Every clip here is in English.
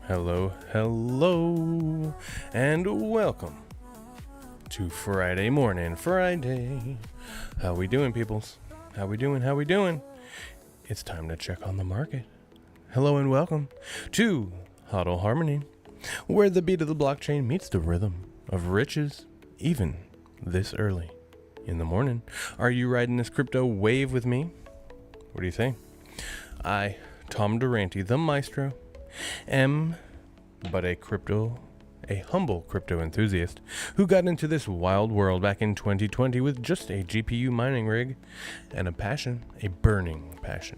Hello, and welcome to Friday morning. How we doing, peoples? How we doing? It's time to check on the market. Hello and welcome to HODL Harmony, where the beat of the blockchain meets the rhythm of riches, even this early in the morning. Are you riding this crypto wave with me? What do you say? I, Tom Durante, the maestro, am but a humble crypto enthusiast who got into this wild world back in 2020 with just a GPU mining rig and a passion, a burning passion,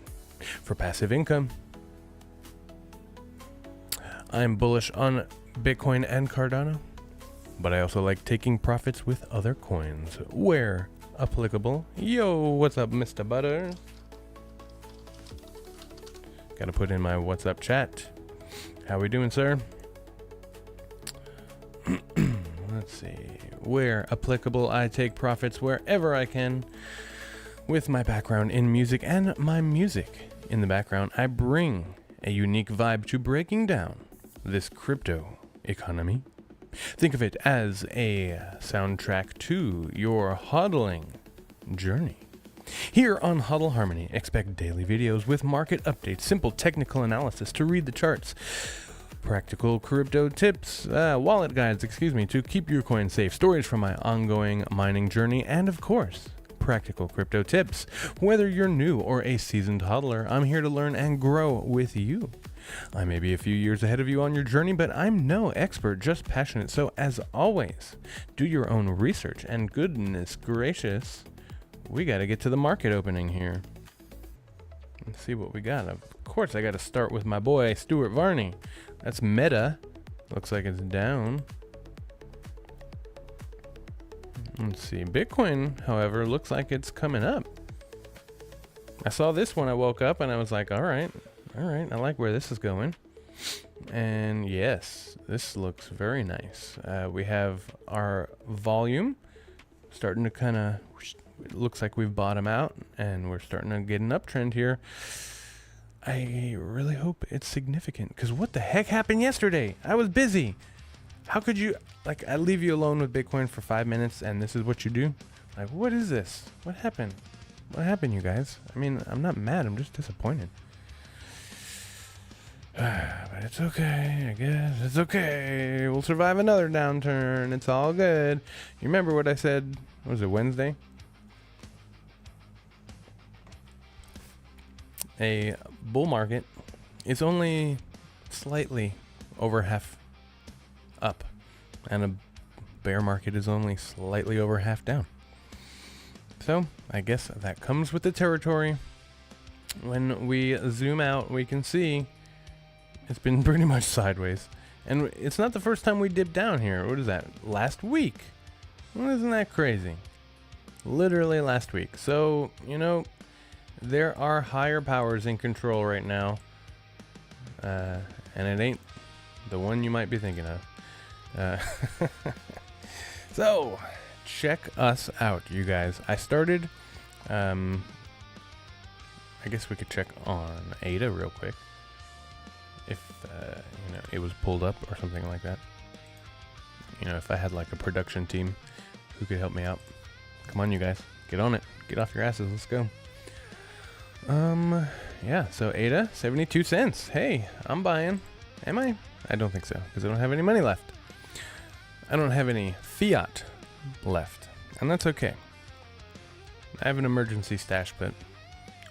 for passive income. I'm bullish on Bitcoin and Cardano, but I also like taking profits with other coins where applicable. Yo, what's up, Mr. Butter? Gotta put in my what's up chat. How we doing, sir? Let's see. Where applicable, I take profits wherever I can. With my background in music and my music in the background, I bring a unique vibe to breaking down this crypto economy. Think of it as a soundtrack to your hodling journey. Here on HODL Harmony, expect daily videos with market updates, simple technical analysis to read the charts, practical crypto tips, wallet guides, to keep your coin safe, stories from my ongoing mining journey, and of course, practical crypto tips. Whether you're new or a seasoned hodler, I'm here to learn and grow with you. I may be a few years ahead of you on your journey, but I'm no expert, just passionate. So as always, do your own research, and goodness gracious, we got to get to the market opening here. Let's see what we got. Of course, I got to start with my boy, Stuart Varney. That's Meta. Looks like it's down. Let's see. Bitcoin, however, looks like it's coming up. I saw this when I woke up, and I was like, all right, I like where this is going. And yes, this looks very nice. We have our volume starting to kind of... It looks like we've bottomed out and we're starting to get an uptrend here. I really hope it's significant, because what the heck happened yesterday? I was busy. How could you, I leave you alone with Bitcoin for 5 minutes and this is what you do? Like, what is this? What happened? What happened, you guys? I mean, I'm not mad. I'm just disappointed. But it's okay, I guess. It's okay. We'll survive another downturn. It's all good. You remember what I said? What was it, Wednesday? A bull market is only slightly over half up, and a bear market is only slightly over half down. So I guess that comes with the territory. When we zoom out, we can see it's been pretty much sideways, and it's not the first time we dipped down here. What is that? Last week? Well, isn't that crazy? Literally last week. So, there are higher powers in control right now, and it ain't the one you might be thinking of. So, check us out, you guys. I started, I guess we could check on ADA real quick, if, it was pulled up or something like that. If I had a production team who could help me out. Come on, you guys, get on it. Get off your asses, let's go. Yeah, so ADA, 72 cents. Hey, I'm buying. Am I? I don't think so, because I don't have any money left. I don't have any fiat left, and that's okay. I have an emergency stash, but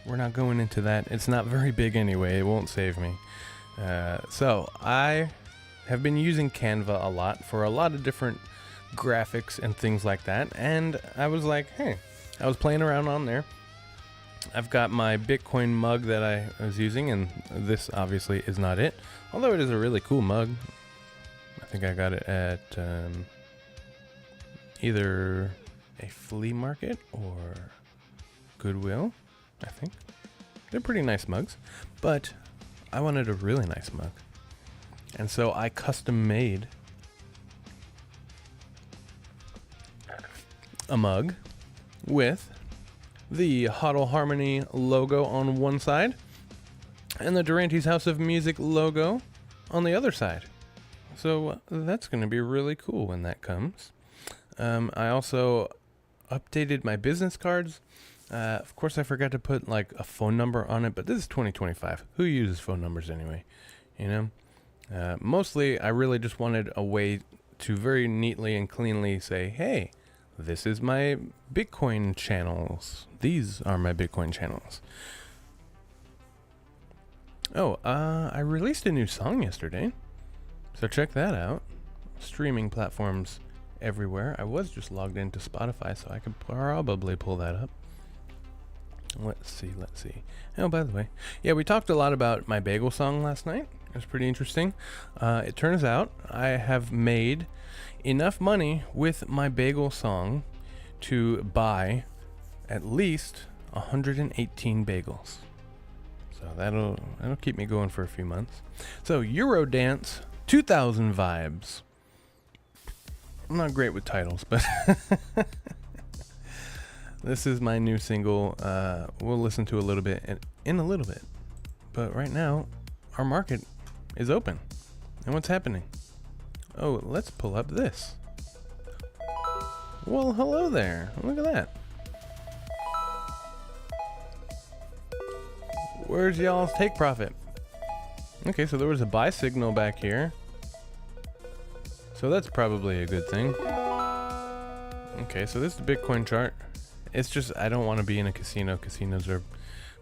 we're not going into that. It's not very big anyway. It won't save me. So I have been using Canva a lot for a lot of different graphics and things like that, and I was like, hey, I was playing around on there. I've got my Bitcoin mug that I was using, and this obviously is not it, although it is a really cool mug. I think I got it at either a flea market or Goodwill, I think. They're pretty nice mugs, but I wanted a really nice mug. And so I custom made a mug with the HODL Harmony logo on one side and the Durante's House of Music logo on the other side. So that's going to be really cool when that comes. I also updated my business cards. Of course, I forgot to put like a phone number on it, but this is 2025. Who uses phone numbers anyway? You know? Mostly, I really just wanted a way to very neatly and cleanly say, hey, this is my Bitcoin channels. These are my Bitcoin channels. Oh, I released a new song yesterday. So check that out. Streaming platforms everywhere. I was just logged into Spotify, so I could probably pull that up. Let's see. Oh, by the way, yeah, we talked a lot about my bagel song last night. It was pretty interesting. It turns out I have made enough money with my bagel song to buy at least 118 bagels. So that'll keep me going for a few months. So Eurodance 2000 vibes. I'm not great with titles, but this is my new single. We'll listen to a little bit in a little bit. But right now, our market is open. And what's happening? Oh, let's pull up this. Well, hello there. Look at that. Where's y'all's take profit? Okay, so there was a buy signal back here. So that's probably a good thing. Okay, so this is the Bitcoin chart. It's just, I don't want to be in a casino. Casinos are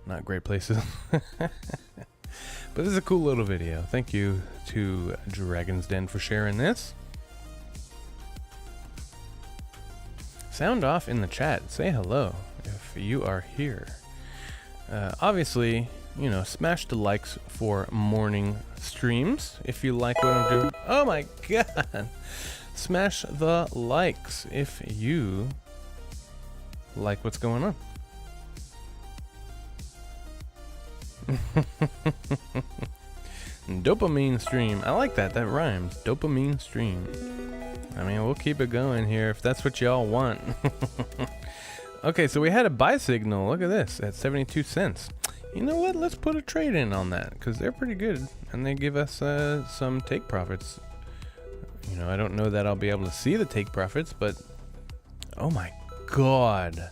not great places. But this is a cool little video. Thank you to Dragon's Den for sharing this. Sound off in the chat. Say hello if you are here. Obviously, you know, smash the likes for morning streams if you like what I'm doing. Oh my god! Smash the likes if you like what's going on. Dopamine stream. I like that. That rhymes. Dopamine stream. I mean, we'll keep it going here if that's what y'all want. Okay, so we had a buy signal. Look at this at 72 cents. You know what? Let's put a trade in on that because they're pretty good and they give us some take profits. You know, I don't know that I'll be able to see the take profits, but oh my god.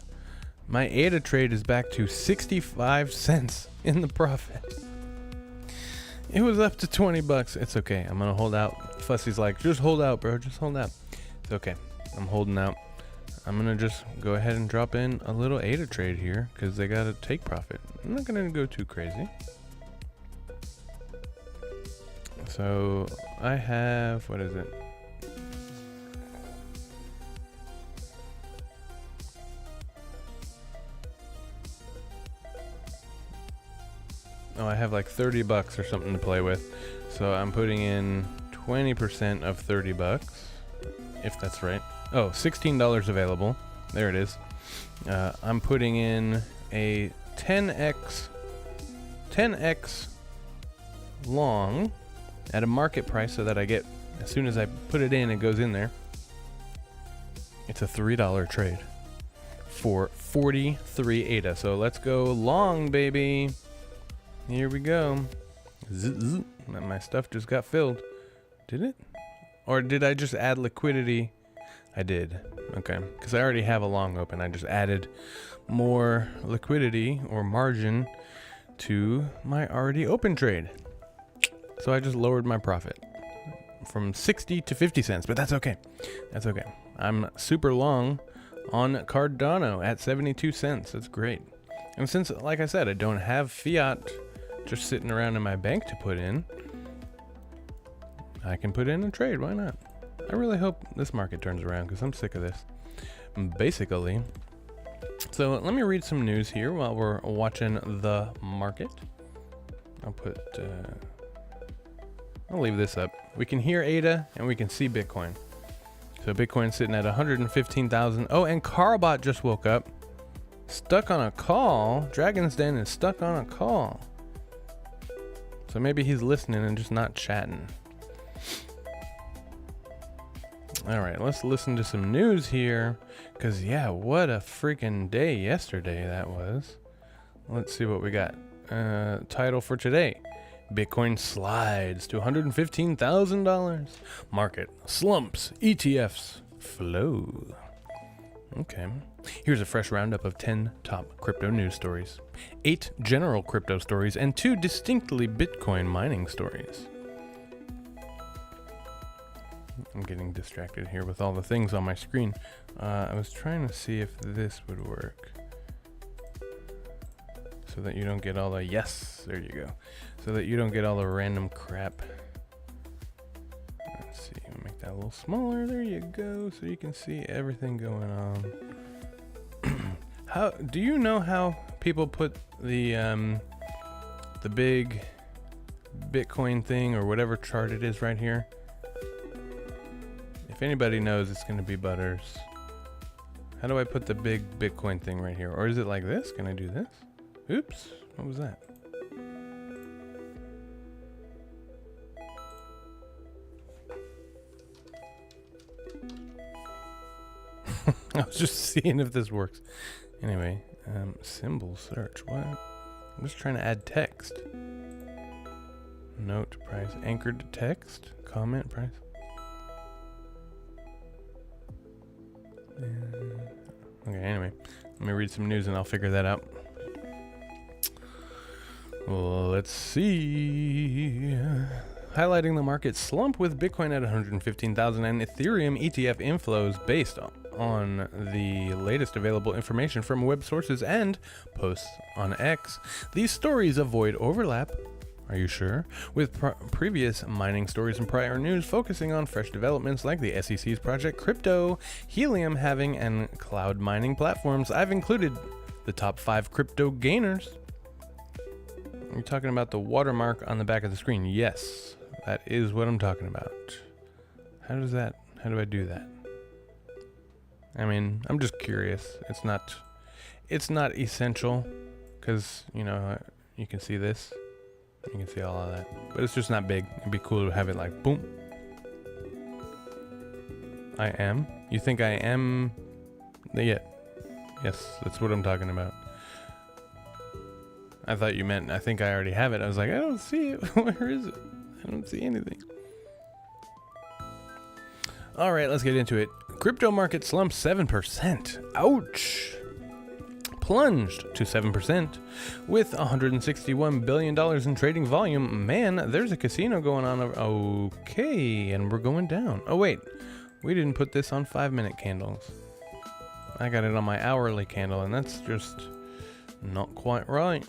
My ADA trade is back to 65 cents in the profit. It was up to 20 bucks. It's okay. I'm going to hold out. Fussy's like, just hold out, bro. Just hold out. It's okay. I'm holding out. I'm going to just go ahead and drop in a little ADA trade here because they got to take profit. I'm not going to go too crazy. So I have, what is it? Oh, I have like 30 bucks or something to play with. So I'm putting in 20% of 30 bucks, if that's right. Oh, $16 available. There it is. I'm putting in a 10x long at a market price so that I get, as soon as I put it in, it goes in there. It's a $3 trade for 43 ADA. So let's go long, baby. Here we go. My stuff just got filled. Did it? Or did I just add liquidity? I did. Okay. Because I already have a long open. I just added more liquidity or margin to my already open trade. So I just lowered my profit from 60 to 50 cents. But that's okay. That's okay. I'm super long on Cardano at 72 cents. That's great. And since, like I said, I don't have fiat just sitting around in my bank to put in, I can put in a trade. Why not? I really hope this market turns around because I'm sick of this, basically. So let me read some news here while we're watching the market. I'll leave this up. We can hear ADA and we can see Bitcoin. So Bitcoin's sitting at 115,000. Oh, and Carbot just woke up. Stuck on a call. Dragon's Den is stuck on a call. So maybe he's listening and just not chatting. All right, let's listen to some news here. Because, yeah, what a freaking day yesterday that was. Let's see what we got. Title for today. Bitcoin slides to $115,000. Market slumps. ETFs flow. Okay. Here's a fresh roundup of 10 top crypto news stories, 8 general crypto stories, and 2 distinctly Bitcoin mining stories. I'm getting distracted here with all the things on my screen. I was trying to see if this would work so that you don't get all the, yes, there you go. So that you don't get all the random crap. Let's see, I'll make that a little smaller. There you go, so you can see everything going on. How do you know how people put the big Bitcoin thing or whatever chart it is right here? If anybody knows, it's going to be Butters. How do I put the big Bitcoin thing right here? Or is it like this? Can I do this? Oops, what was that? I was just seeing if this works. Anyway, symbol search, what? I'm just trying to add text. Note, price, anchored text, comment, price. Okay, anyway, let me read some news and I'll figure that out. Well, let's see. Highlighting the market slump with Bitcoin at 115,000 and Ethereum ETF inflows based on the latest available information from web sources and posts on X. These stories avoid overlap, are you sure, with previous mining stories and prior news focusing on fresh developments like the SEC's Project Crypto, Helium halving, and cloud mining platforms. I've included the top 5 crypto gainers. You're talking about the watermark on the back of the screen. Yes, that is what I'm talking about. How do I do that? I mean, I'm just curious. It's not essential because, you know, you can see this. You can see all of that, but it's just not big. It'd be cool to have it like boom. I am. You think I am? Yeah. Yes, that's what I'm talking about. I thought you meant I think I already have it. I was like, I don't see it. Where is it? I don't see anything. All right, let's get into it. Crypto market slumped 7%. Ouch. Plunged to 7% with $161 billion in trading volume. Man, there's a casino going on. Okay, and we're going down. Oh, wait. We didn't put this on 5-minute candles. I got it on my hourly candle, and that's just not quite right.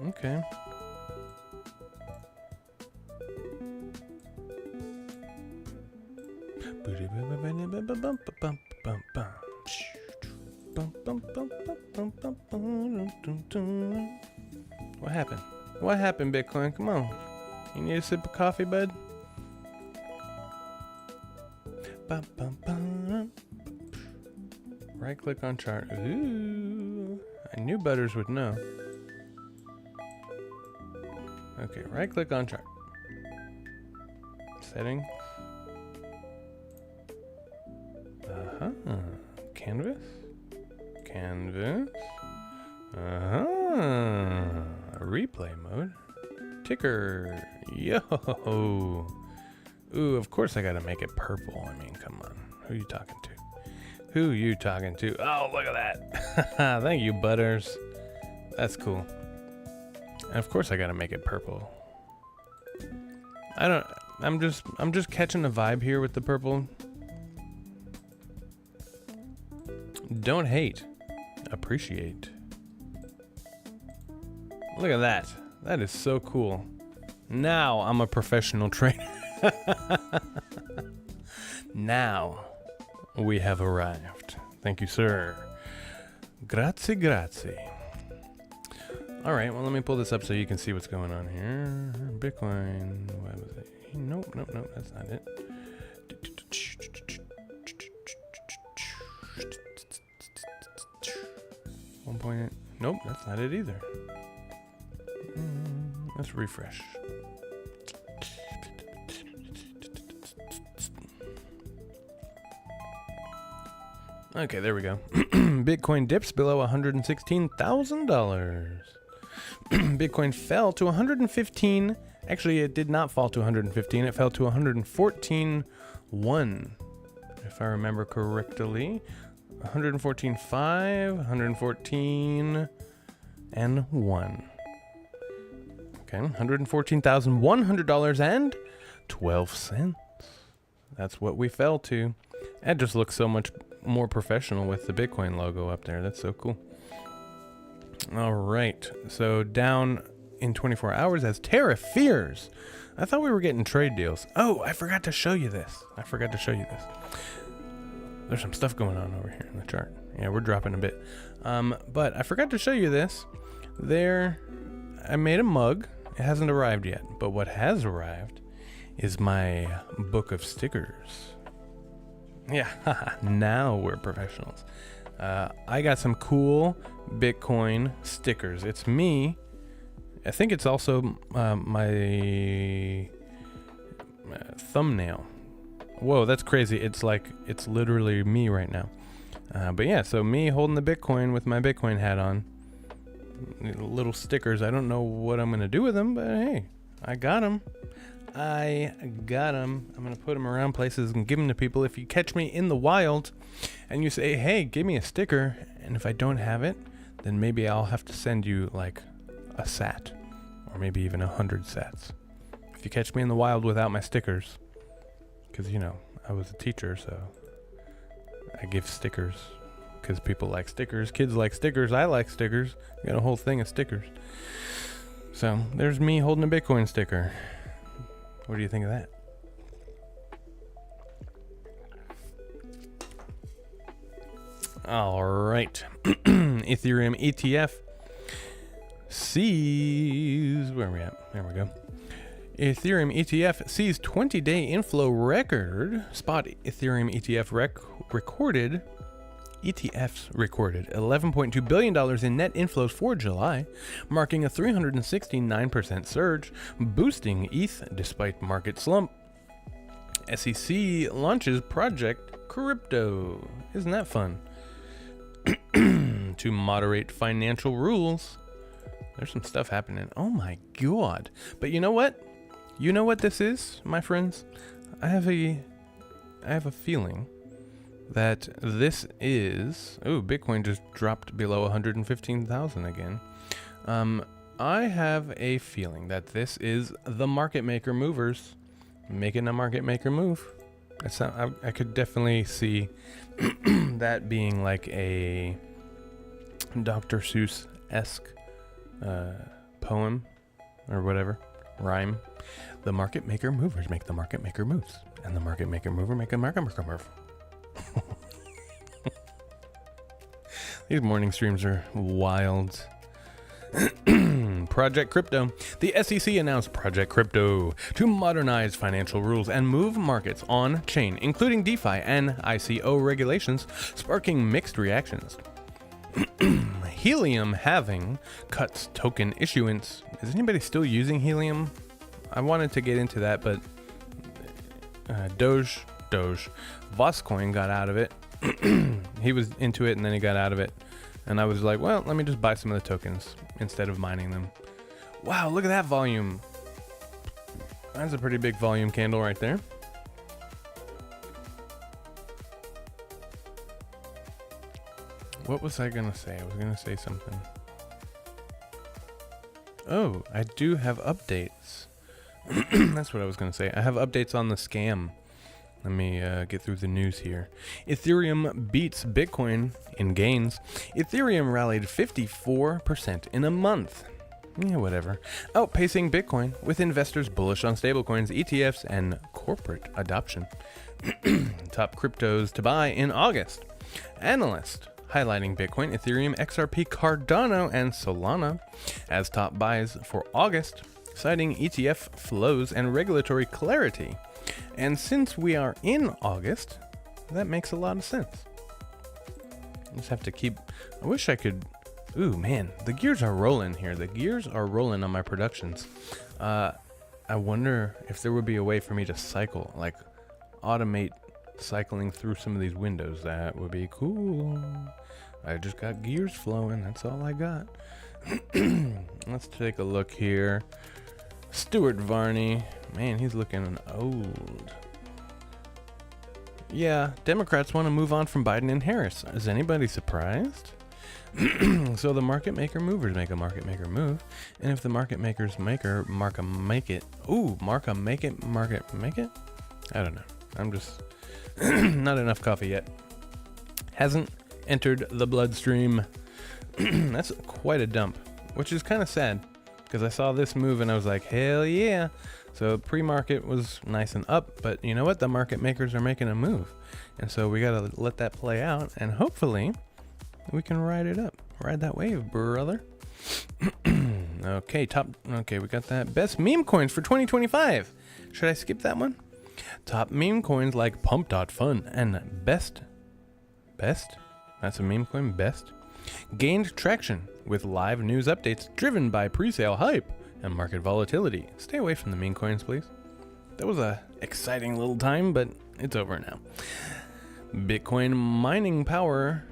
Okay. What happened? What happened, Bitcoin? Come on. You need a sip of coffee, bud? Right click on chart. Ooh. I knew Butters would know. Okay, right click on chart. Settings. Canvas. Replay mode. Ticker. Yo. Ooh, of course I gotta make it purple. I mean, come on. Who you talking to? Who you talking to? Oh, look at that. Thank you, Butters. That's cool. And of course I gotta make it purple. I'm just catching the vibe here with the purple. Don't hate. Appreciate. Look at that. That is so cool. Now I'm a professional trader. Now we have arrived. Thank you, sir. Grazie, grazie. All right, well, let me pull this up so you can see what's going on here. Bitcoin. What was it? Nope, that's not it. 1.8. Nope, that's not it either. Let's refresh. Okay, there we go. Bitcoin dips below $116,000. Bitcoin fell to 115. Actually, it did not fall to 115. It fell to 114.1, if I remember correctly. 114.5, 114 and 1. Okay, $114,100.12. That's what we fell to. That just looks so much more professional with the Bitcoin logo up there. That's so cool. All right, so down in 24 hours as tariff fears. I thought we were getting trade deals. Oh, I forgot to show you this. There's some stuff going on over here in the chart. Yeah, we're dropping a bit. But I forgot to show you this. There, I made a mug. It hasn't arrived yet, but what has arrived is my book of stickers. Yeah, now we're professionals. I got some cool Bitcoin stickers. It's me. I think it's also my thumbnail. Whoa, that's crazy. It's literally me right now. But yeah, so me holding the Bitcoin with my Bitcoin hat on. Little stickers. I don't know what I'm going to do with them, but hey, I got them. I'm going to put them around places and give them to people. If you catch me in the wild and you say, hey, give me a sticker, and if I don't have it, then maybe I'll have to send you like a sat, or maybe even 100 sats. If you catch me in the wild without my stickers, because, you know, I was a teacher, so I give stickers because people like stickers. Kids like stickers. I like stickers. Got a whole thing of stickers. So there's me holding a Bitcoin sticker. What do you think of that? All right. Ethereum ETF sees... Where are we at? There we go. Ethereum ETF sees 20-day inflow record. Spot Ethereum ETF recorded $11.2 billion in net inflows for July, marking a 369% surge, boosting ETH despite market slump. SEC launches Project Crypto. Isn't that fun? To moderate financial rules. There's some stuff happening. Oh my god. But you know what? You know what this is, my friends? I have a feeling that this is... Oh, Bitcoin just dropped below 115,000 again. I have a feeling that this is the market maker movers making a market maker move. I could definitely see that being like a Dr. Seuss-esque poem or whatever, rhyme. The market maker movers make the market maker moves, and the market maker mover make a market maker move. These morning streams are wild. Project Crypto. The SEC announced Project Crypto to modernize financial rules and move markets on chain, including DeFi and ICO regulations, sparking mixed reactions. Helium halving cuts token issuance. Is anybody still using Helium? I wanted to get into that, but Doge, Voscoin got out of it. He was into it and then he got out of it. And I was like, well, let me just buy some of the tokens instead of mining them. Wow, look at that volume. That's a pretty big volume candle right there. What was I going to say? I was going to say something. Oh, I do have updates. That's what I was going to say. I have updates on the scam. Let me get through the news here. Ethereum beats Bitcoin in gains. Ethereum rallied 54% in a month. Yeah, whatever. Outpacing Bitcoin with investors bullish on stablecoins, ETFs, and corporate adoption. Top cryptos to buy in August. Analyst highlighting Bitcoin, Ethereum, XRP, Cardano, and Solana as top buys for August, citing ETF flows and regulatory clarity. And since we are in August, that makes a lot of sense. Just have to keep... I wish I could... Ooh, man, the gears are rolling here. The gears are rolling on my productions. I wonder if there would be a way for me to cycle, like automate cycling through some of these windows. That would be cool. I just got gears flowing. That's all I got. Let's take a look here. Stuart Varney. Man, he's looking old. Yeah, Democrats want to move on from Biden and Harris. Is anybody surprised? So the market maker movers make a market maker move. And if the market makers maker mark make it. I don't know. I'm just not enough coffee yet. Hasn't entered the bloodstream. That's quite a dump, which is kind of sad because I saw this move and I was like, hell yeah. So pre-market was nice and up, but you know what? The market makers are making a move. And so we got to let that play out and hopefully we can ride it up. Ride that wave, brother. Okay, we got that. Best meme coins for 2025. Should I skip that one? Top meme coins like pump.fun and best. That's a meme coin, best. Gained traction with live news updates driven by pre-sale hype and market volatility. Stay away from the meme coins, please. That was a exciting little time, but it's over now. Bitcoin mining power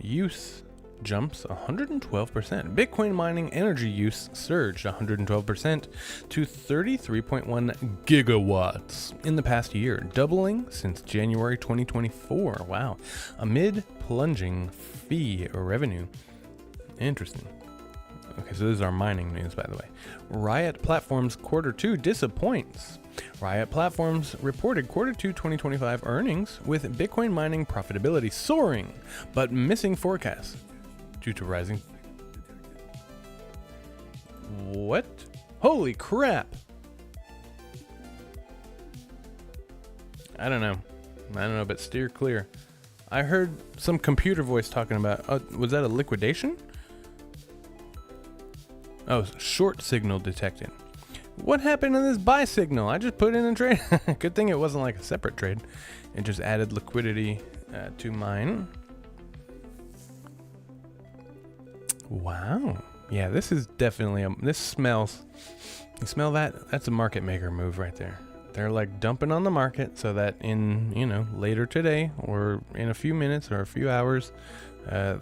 use jumps 112%. Bitcoin mining energy use surged 112% to 33.1 gigawatts in the past year, doubling since January 2024. Wow. Amid plunging fee revenue. Interesting. Okay, so this is our mining news, by the way. Riot Platforms Q2 disappoints. Riot Platforms reported Q2 2025 earnings with Bitcoin mining profitability soaring, but missing forecasts due to rising. What? Holy crap! I don't know, but steer clear. I heard some computer voice talking about, was that a liquidation? Oh, short signal detected. What happened to this buy signal? I just put in a trade. Good thing it wasn't like a separate trade. It just added liquidity to mine. Wow. Yeah, this is definitely this smells. You smell that? That's a market maker move right there. They're like dumping on the market so that in, later today or in a few minutes or a few hours,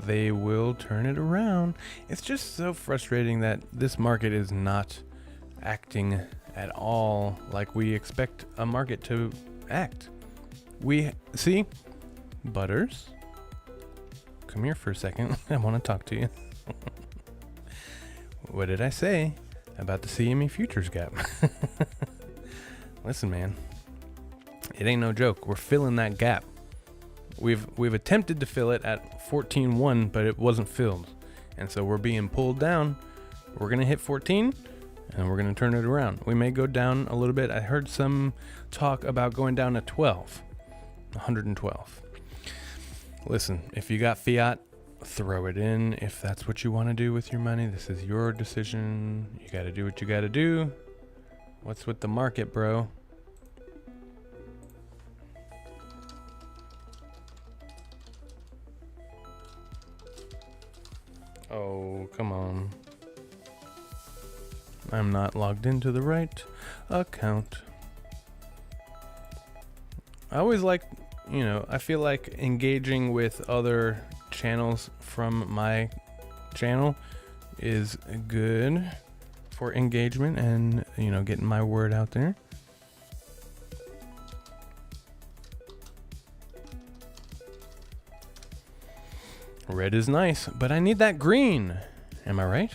they will turn it around. It's just so frustrating that this market is not acting at all like we expect a market to act. We see, Butters, come here for a second. I want to talk to you. What did I say about the CME futures gap? Listen, man, it ain't no joke. We're filling that gap. We've attempted to fill it at 14.1, but it wasn't filled. And so we're being pulled down. We're going to hit 14 and we're going to turn it around. We may go down a little bit. I heard some talk about going down to 112. Listen, if you got fiat, throw it in. If that's what you want to do with your money, this is your decision. You got to do what you got to do. What's with the market, bro? Oh, come on. I'm not logged into the right account. I always like, I feel like engaging with other channels from my channel is good for engagement and, getting my word out there. Red is nice, but I need that green. Am I right?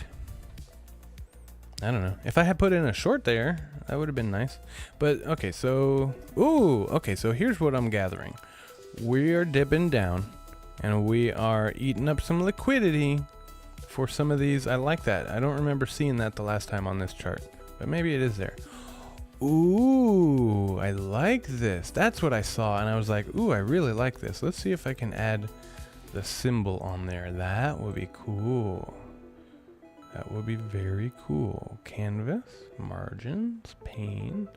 I don't know. If I had put in a short there, that would have been nice. But okay, so here's what I'm gathering. We are dipping down and we are eating up some liquidity for some of these. I like that. I don't remember seeing that the last time on this chart, but maybe it is there. Ooh, I like this. That's what I saw and I was like, ooh, I really like this. Let's see if I can add the symbol on there. That would be cool. That would be very cool. Canvas, margins, pane,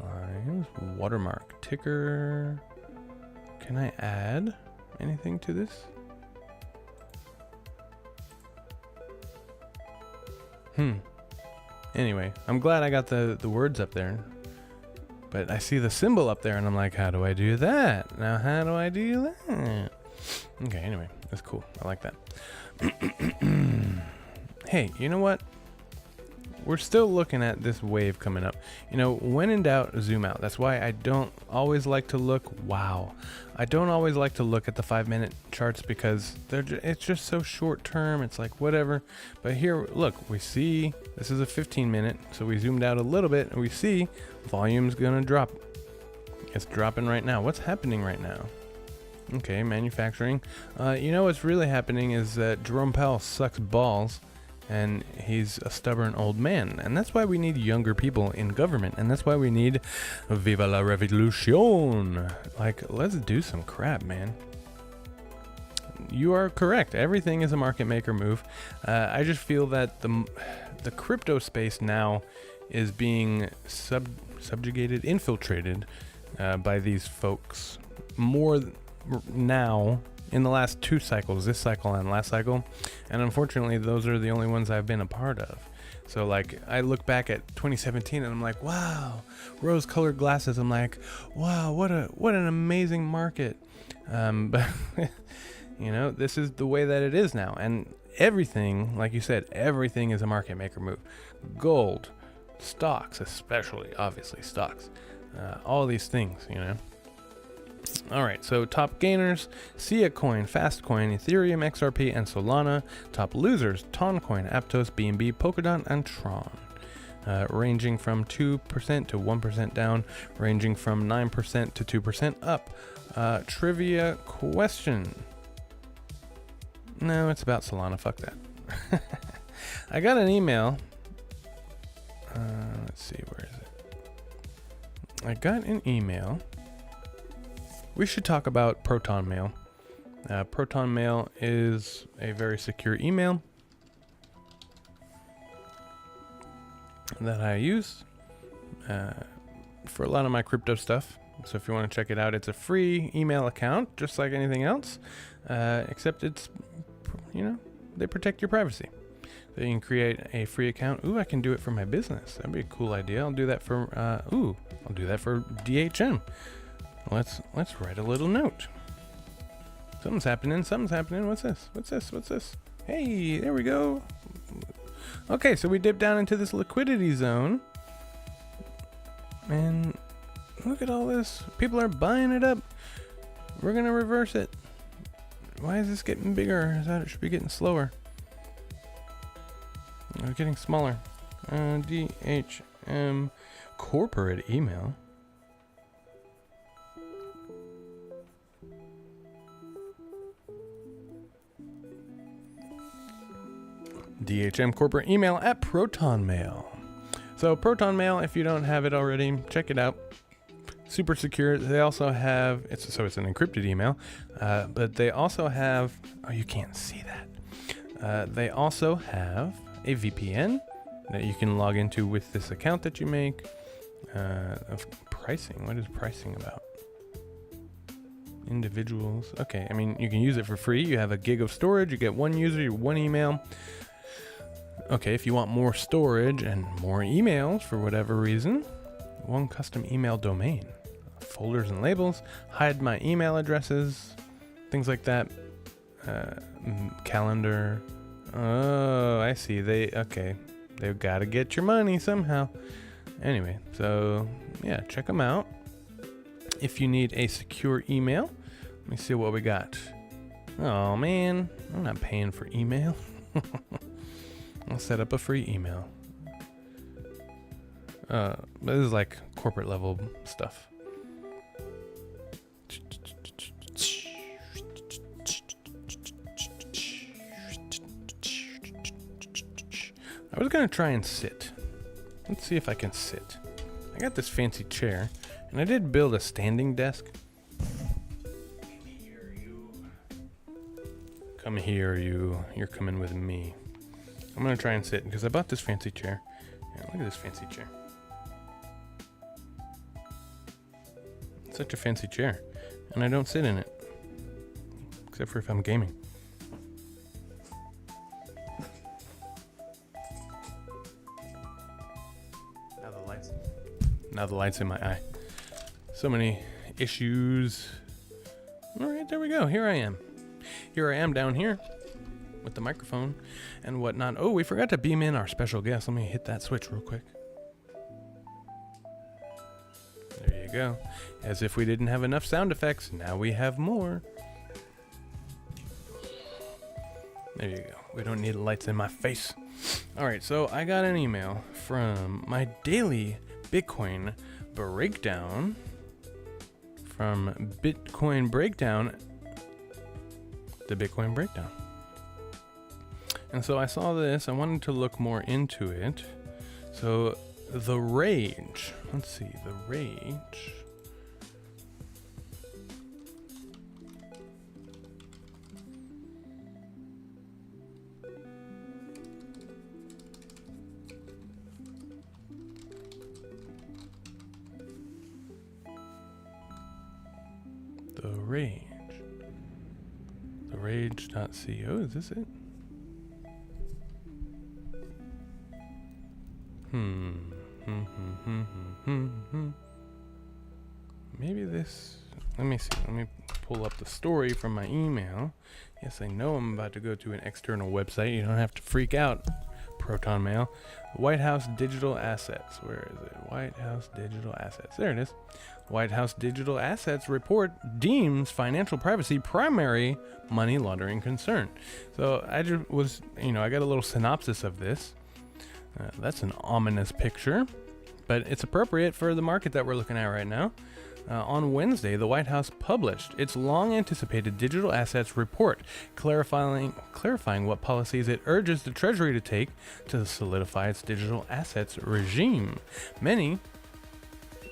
lines, watermark, ticker. Can I add anything to this? Anyway, I'm glad I got the words up there. But I see the symbol up there and I'm like, how do I do that? Now, how do I do that? Okay, anyway, that's cool. I like that. hey, you know what? We're still looking at this wave coming up. You know, when in doubt, zoom out. That's why I don't always like to look, I don't always like to look at the 5-minute charts because it's just so short term. It's like whatever. But here, look, we see this is a 15-minute. So we zoomed out a little bit and we see volume's gonna drop. It's dropping right now. What's happening right now? Okay, manufacturing. You know what's really happening is that Jerome Powell sucks balls. And he's a stubborn old man. And that's why we need younger people in government. And that's why we need Viva la Revolution. Like, let's do some crap, man. You are correct. Everything is a market maker move. I just feel that the crypto space now is being subjugated, infiltrated by these folks more now in the last 2 cycles, this cycle and last cycle. And unfortunately, those are the only ones I've been a part of. So like, I look back at 2017 and I'm like, wow, rose-colored glasses. I'm like, wow, what an amazing market. But you know, this is the way that it is now. And everything, like you said, everything is a market maker move. Gold, stocks, especially, obviously stocks, all these things, you know. All right, so top gainers, Sia Coin, Fastcoin, Ethereum, XRP, and Solana. Top losers, Toncoin, Aptos, BNB, Polkadot, and Tron. Ranging from 2% to 1% down, ranging from 9% to 2% up. Trivia question. No, it's about Solana, fuck that. I got an email. Let's see, where is it? I got an email. We should talk about Proton Mail. Proton Mail is a very secure email that I use for a lot of my crypto stuff. So if you want to check it out, it's a free email account, just like anything else, except it's, you know, they protect your privacy. So you can create a free account. Ooh, I can do it for my business. That'd be a cool idea. I'll do that for, I'll do that for DHM. Let's write a little note. Something's happening. What's this? Hey, there we go. Okay, so we dip down into this liquidity zone. And look at all this. People are buying it up. We're going to reverse it. Why is this getting bigger? I thought it should be getting slower. It's getting smaller. DHM corporate email. DHM corporate email at Proton Mail. So Proton Mail, if you don't have it already, check it out. Super secure. They also have it's an encrypted email, but they also have you can't see that. They also have a VPN that you can log into with this account that you make. Of pricing, what is pricing about? Individuals. Okay, I mean you can use it for free. You have a gig of storage. You get 1 user, 1 email. Okay, if you want more storage and more emails for whatever reason, 1 custom email domain, folders and labels, hide my email addresses, things like that, calendar. Oh, I see. They've got to get your money somehow. Anyway, so yeah, check them out. If you need a secure email, let me see what we got. Oh man, I'm not paying for email. I'll set up a free email. This is like corporate level stuff. I was gonna try and sit. Let's see if I can sit. I got this fancy chair, and I did build a standing desk. Come here, you. You're coming with me. I'm gonna try and sit because I bought this fancy chair. Yeah, look at this fancy chair. It's such a fancy chair, and I don't sit in it, except for if I'm gaming. Now the light's in my eye. So many issues. All right, there we go. Here I am. Here I am down here. with the microphone and whatnot. Oh, we forgot to beam in our special guest. Let me hit that switch real quick. There you go. As if we didn't have enough sound effects, now we have more. There you go. We don't need lights in my face. All right, so I got an email from my daily Bitcoin breakdown from Bitcoin Breakdown, the Bitcoin Breakdown. And so I saw this. I wanted to look more into it. So the rage. Let's see, the rage. The rage. The rage.co, is this it? Maybe this, let me see, let me pull up the story from my email. Yes, I know I'm about to go to an external website. You don't have to freak out, Proton Mail. White House Digital Assets, where is it? White House Digital Assets, there it is. White House Digital Assets report deems financial privacy primary money laundering concern. So I just was, I got a little synopsis of this. That's an ominous picture, but it's appropriate for the market that we're looking at right now. On Wednesday, the White House published its long-anticipated digital assets report, clarifying what policies it urges the Treasury to take to solidify its digital assets regime. Many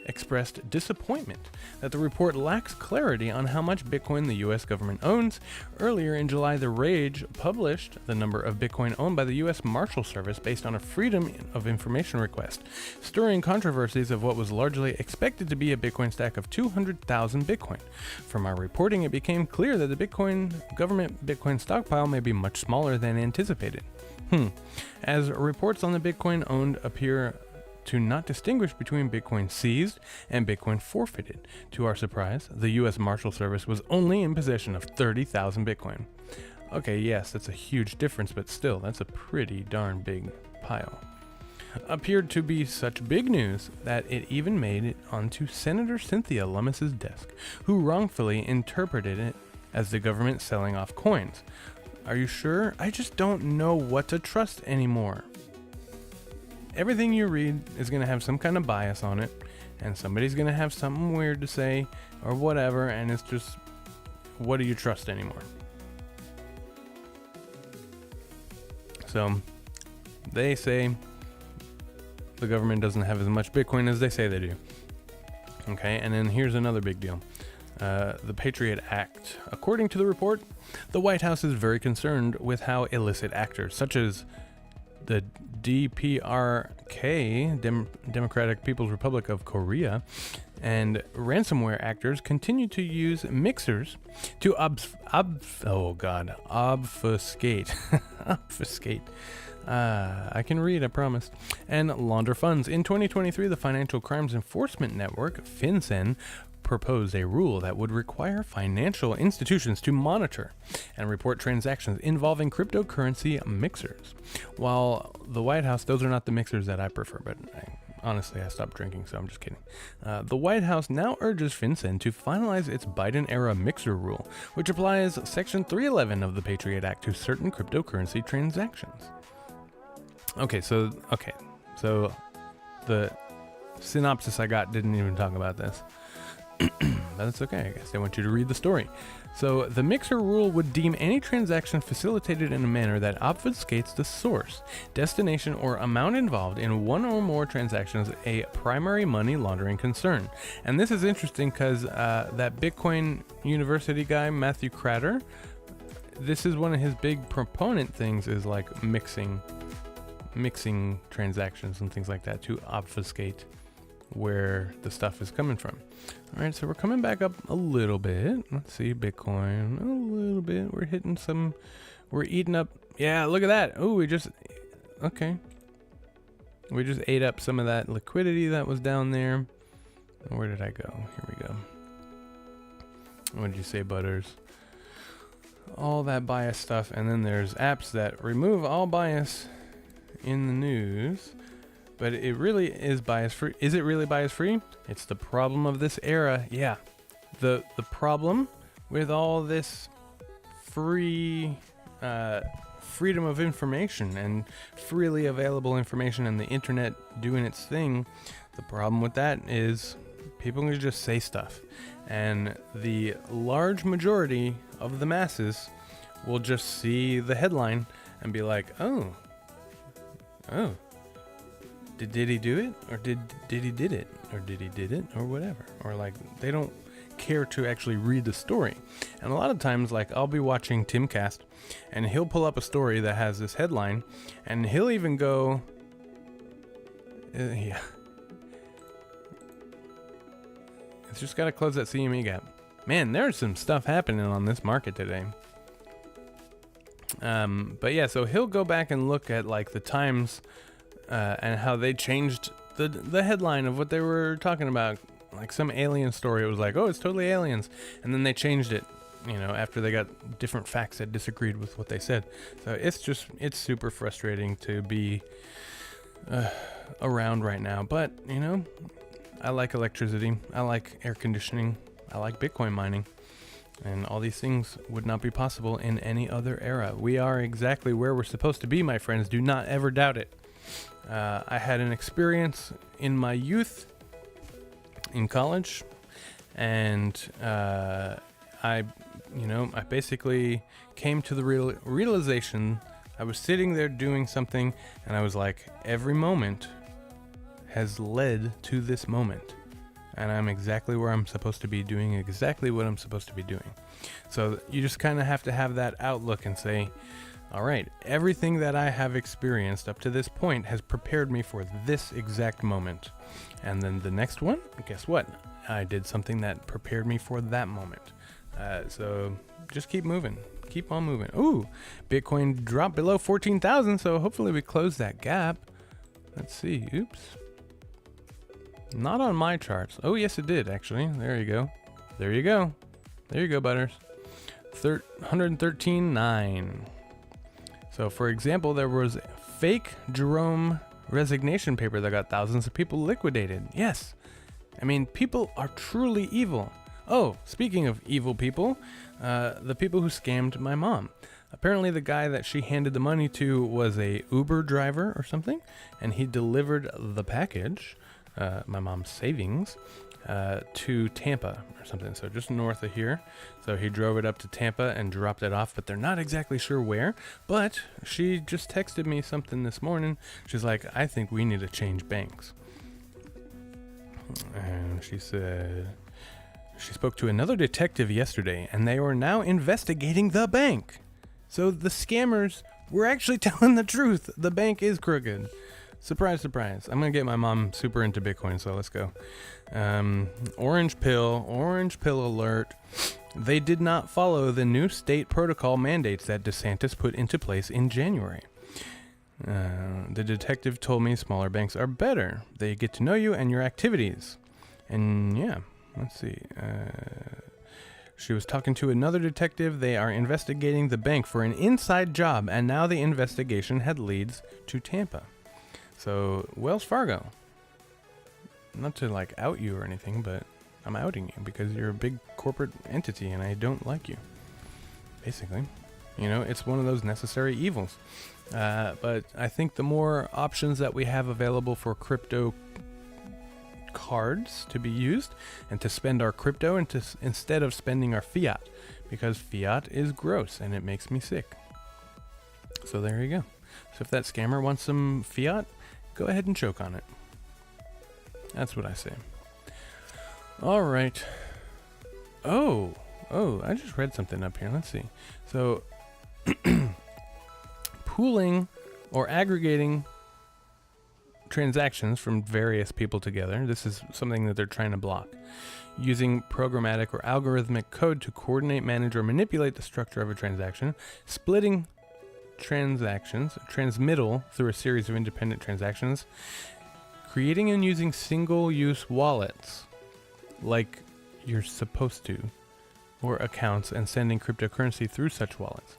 expressed disappointment that the report lacks clarity on how much Bitcoin the U.S. government owns. Earlier in July, The Rage published the number of Bitcoin owned by the U.S. Marshal Service based on a Freedom of Information request, stirring controversies of what was largely expected to be a Bitcoin stack of 200,000 Bitcoin. From our reporting, it became clear that the government Bitcoin stockpile may be much smaller than anticipated. As reports on the Bitcoin owned appear to not distinguish between Bitcoin seized and Bitcoin forfeited. To our surprise, the U.S. Marshal Service was only in possession of 30,000 Bitcoin. Okay, yes, that's a huge difference, but still, that's a pretty darn big pile. Appeared to be such big news that it even made it onto Senator Cynthia Lummis's desk, who wrongfully interpreted it as the government selling off coins. Are you sure? I just don't know what to trust anymore. Everything you read is going to have some kind of bias on it, and somebody's going to have something weird to say or whatever, and it's just, what do you trust anymore? So they say the government doesn't have as much Bitcoin as they say they do. Okay, and then here's another big deal. The Patriot Act. According to the report, the White House is very concerned with how illicit actors such as the DPRK, Democratic People's Republic of Korea, and ransomware actors continue to use mixers to obfuscate. Obfuscate. I can read, I promise. And launder funds. In 2023, the Financial Crimes Enforcement Network, FinCEN, proposed a rule that would require financial institutions to monitor and report transactions involving cryptocurrency mixers. While the White House, those are not the mixers that I prefer, but honestly, I stopped drinking, so I'm just kidding. The White House now urges FinCEN to finalize its Biden-era mixer rule, which applies Section 311 of the Patriot Act to certain cryptocurrency transactions. Okay, so the synopsis I got didn't even talk about this. But it's okay, I guess they want you to read the story. So the mixer rule would deem any transaction facilitated in a manner that obfuscates the source, destination, or amount involved in one or more transactions a primary money laundering concern. And this is interesting because that Bitcoin University guy, Matthew Crater, this is one of his big proponent things, is like mixing transactions and things like that to obfuscate where the stuff is coming from. All right, so we're coming back up a little bit. Let's see, Bitcoin, a little bit. We're eating up. Yeah, look at that. Oh, we just ate up some of that liquidity that was down there. Where did I go? Here we go. What did you say, Butters? all that bias stuff, and then there's apps that remove all bias in the news. But it really is bias free. Is it really bias free? It's the problem of this era. Yeah. The problem with all this free freedom of information and freely available information and the internet doing its thing, the problem with that is people can just say stuff. And the large majority of the masses will just see the headline and be like, oh, did he do it? Or did he did it? Or did he did it? Or whatever. Or like, they don't care to actually read the story. And a lot of times, like, I'll be watching Timcast and he'll pull up a story that has this headline and he'll even go, yeah. It's just got to close that CME gap. Man, there's some stuff happening on this market today. But yeah, so he'll go back and look at like the Times and how they changed the headline of what they were talking about. Like some alien story, it was like, oh, it's totally aliens. And then they changed it, you know, after they got different facts that disagreed with what they said. So it's super frustrating to be around right now. But, you know, I like electricity. I like air conditioning. I like Bitcoin mining. And all these things would not be possible in any other era. We are exactly where we're supposed to be, my friends. Do not ever doubt it. I had an experience in my youth in college, and I basically came to the realization. I was sitting there doing something, and I was like, every moment has led to this moment, and I'm exactly where I'm supposed to be, doing exactly what I'm supposed to be doing. So you just kind of have to have that outlook and say, all right, everything that I have experienced up to this point has prepared me for this exact moment. And then the next one, guess what? I did something that prepared me for that moment. So just keep moving. Keep on moving. Ooh, Bitcoin dropped below 14,000, so hopefully we close that gap. Let's see. Oops. Not on my charts. Oh, yes, it did, actually. There you go. There you go. There you go, Butters. 113.9. So, for example, there was fake Jerome resignation paper that got thousands of people liquidated. Yes. I mean, people are truly evil. Oh, speaking of evil people, the people who scammed my mom. Apparently the guy that she handed the money to was a Uber driver or something, and he delivered the package, my mom's savings, to Tampa or something, so just north of here. So he drove it up to Tampa and dropped it off, but they're not exactly sure where. But she just texted me something this morning. She's like, I think we need to change banks. And she said she spoke to another detective yesterday, and they were now investigating the bank. So the scammers were actually telling the truth. The bank is crooked. Surprise, surprise. I'm going to get my mom super into Bitcoin, so let's go. Orange pill alert. They did not follow the new state protocol mandates that DeSantis put into place in January. The detective told me smaller banks are better. They get to know you and your activities. And yeah, let's see. She was talking to another detective. They are investigating the bank for an inside job, and now the investigation had leads to Tampa. So, Wells Fargo, not to like out you or anything, but I'm outing you because you're a big corporate entity and I don't like you. Basically, you know, it's one of those necessary evils. But I think the more options that we have available for crypto cards to be used and to spend our crypto and instead of spending our fiat, because fiat is gross and it makes me sick. So there you go. So if that scammer wants some fiat, go ahead and choke on it. That's what I say. All right. Oh, I just read something up here. Let's see. So pooling or aggregating transactions from various people together. This is something that they're trying to block. Using programmatic or algorithmic code to coordinate, manage, or manipulate the structure of a transaction. Splitting transactions, transmittal through a series of independent transactions, creating and using single-use wallets like you're supposed to, or accounts and sending cryptocurrency through such wallets.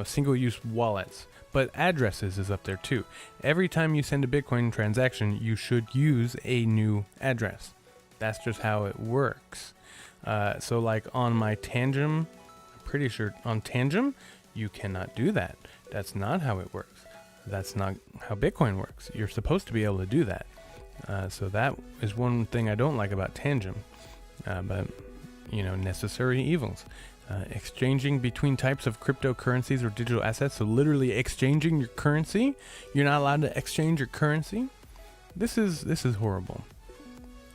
Single-use wallets, but addresses is up there too. Every time you send a Bitcoin transaction, you should use a new address. That's just how it works. So like on my Tangem, I'm pretty sure on Tangem, you cannot do that. That's not how it works. That's not how Bitcoin works. You're supposed to be able to do that. So that is one thing I don't like about Tangem. But, you know, necessary evils. Exchanging between types of cryptocurrencies or digital assets. So literally exchanging your currency. You're not allowed to exchange your currency. This is horrible.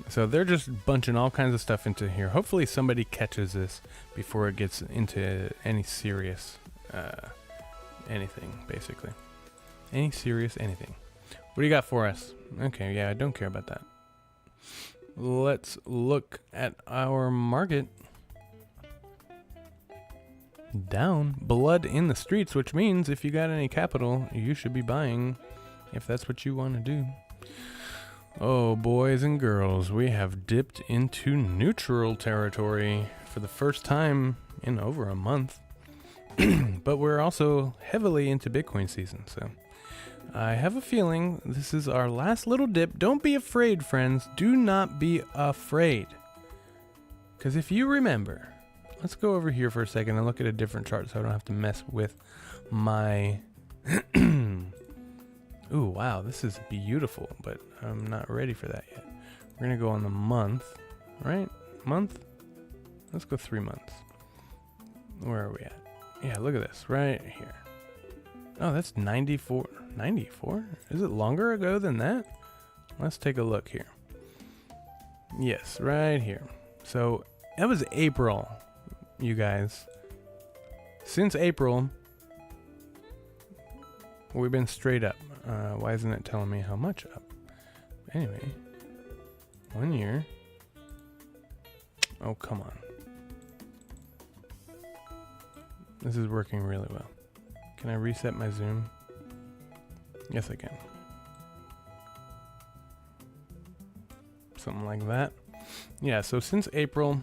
So they're just bunching all kinds of stuff into here. Hopefully somebody catches this before it gets into any serious anything, basically. Any serious anything. What do you got for us? Okay, yeah, I don't care about that. Let's look at our market. Down. Blood in the streets, which means if you got any capital, you should be buying if that's what you want to do. Oh, boys and girls, we have dipped into neutral territory for the first time in over a month. But we're also heavily into Bitcoin season, so I have a feeling this is our last little dip. Don't be afraid, friends. Do not be afraid. Because if you remember, let's go over here for a second and look at a different chart so I don't have to mess with my... Ooh, wow, this is beautiful, but I'm not ready for that yet. We're going to go on the month, right? Month? Let's go 3 months. Where are we at? Yeah, look at this, right here. Oh, that's 94. 94? Is it longer ago than that? Let's take a look here. Yes, right here. So, that was April, you guys. Since April, we've been straight up. Why isn't it telling me how much up? Anyway, 1 year. Oh, come on. This is working really well. Can I reset my zoom? Yes, I can. Something like that. Yeah, so since April,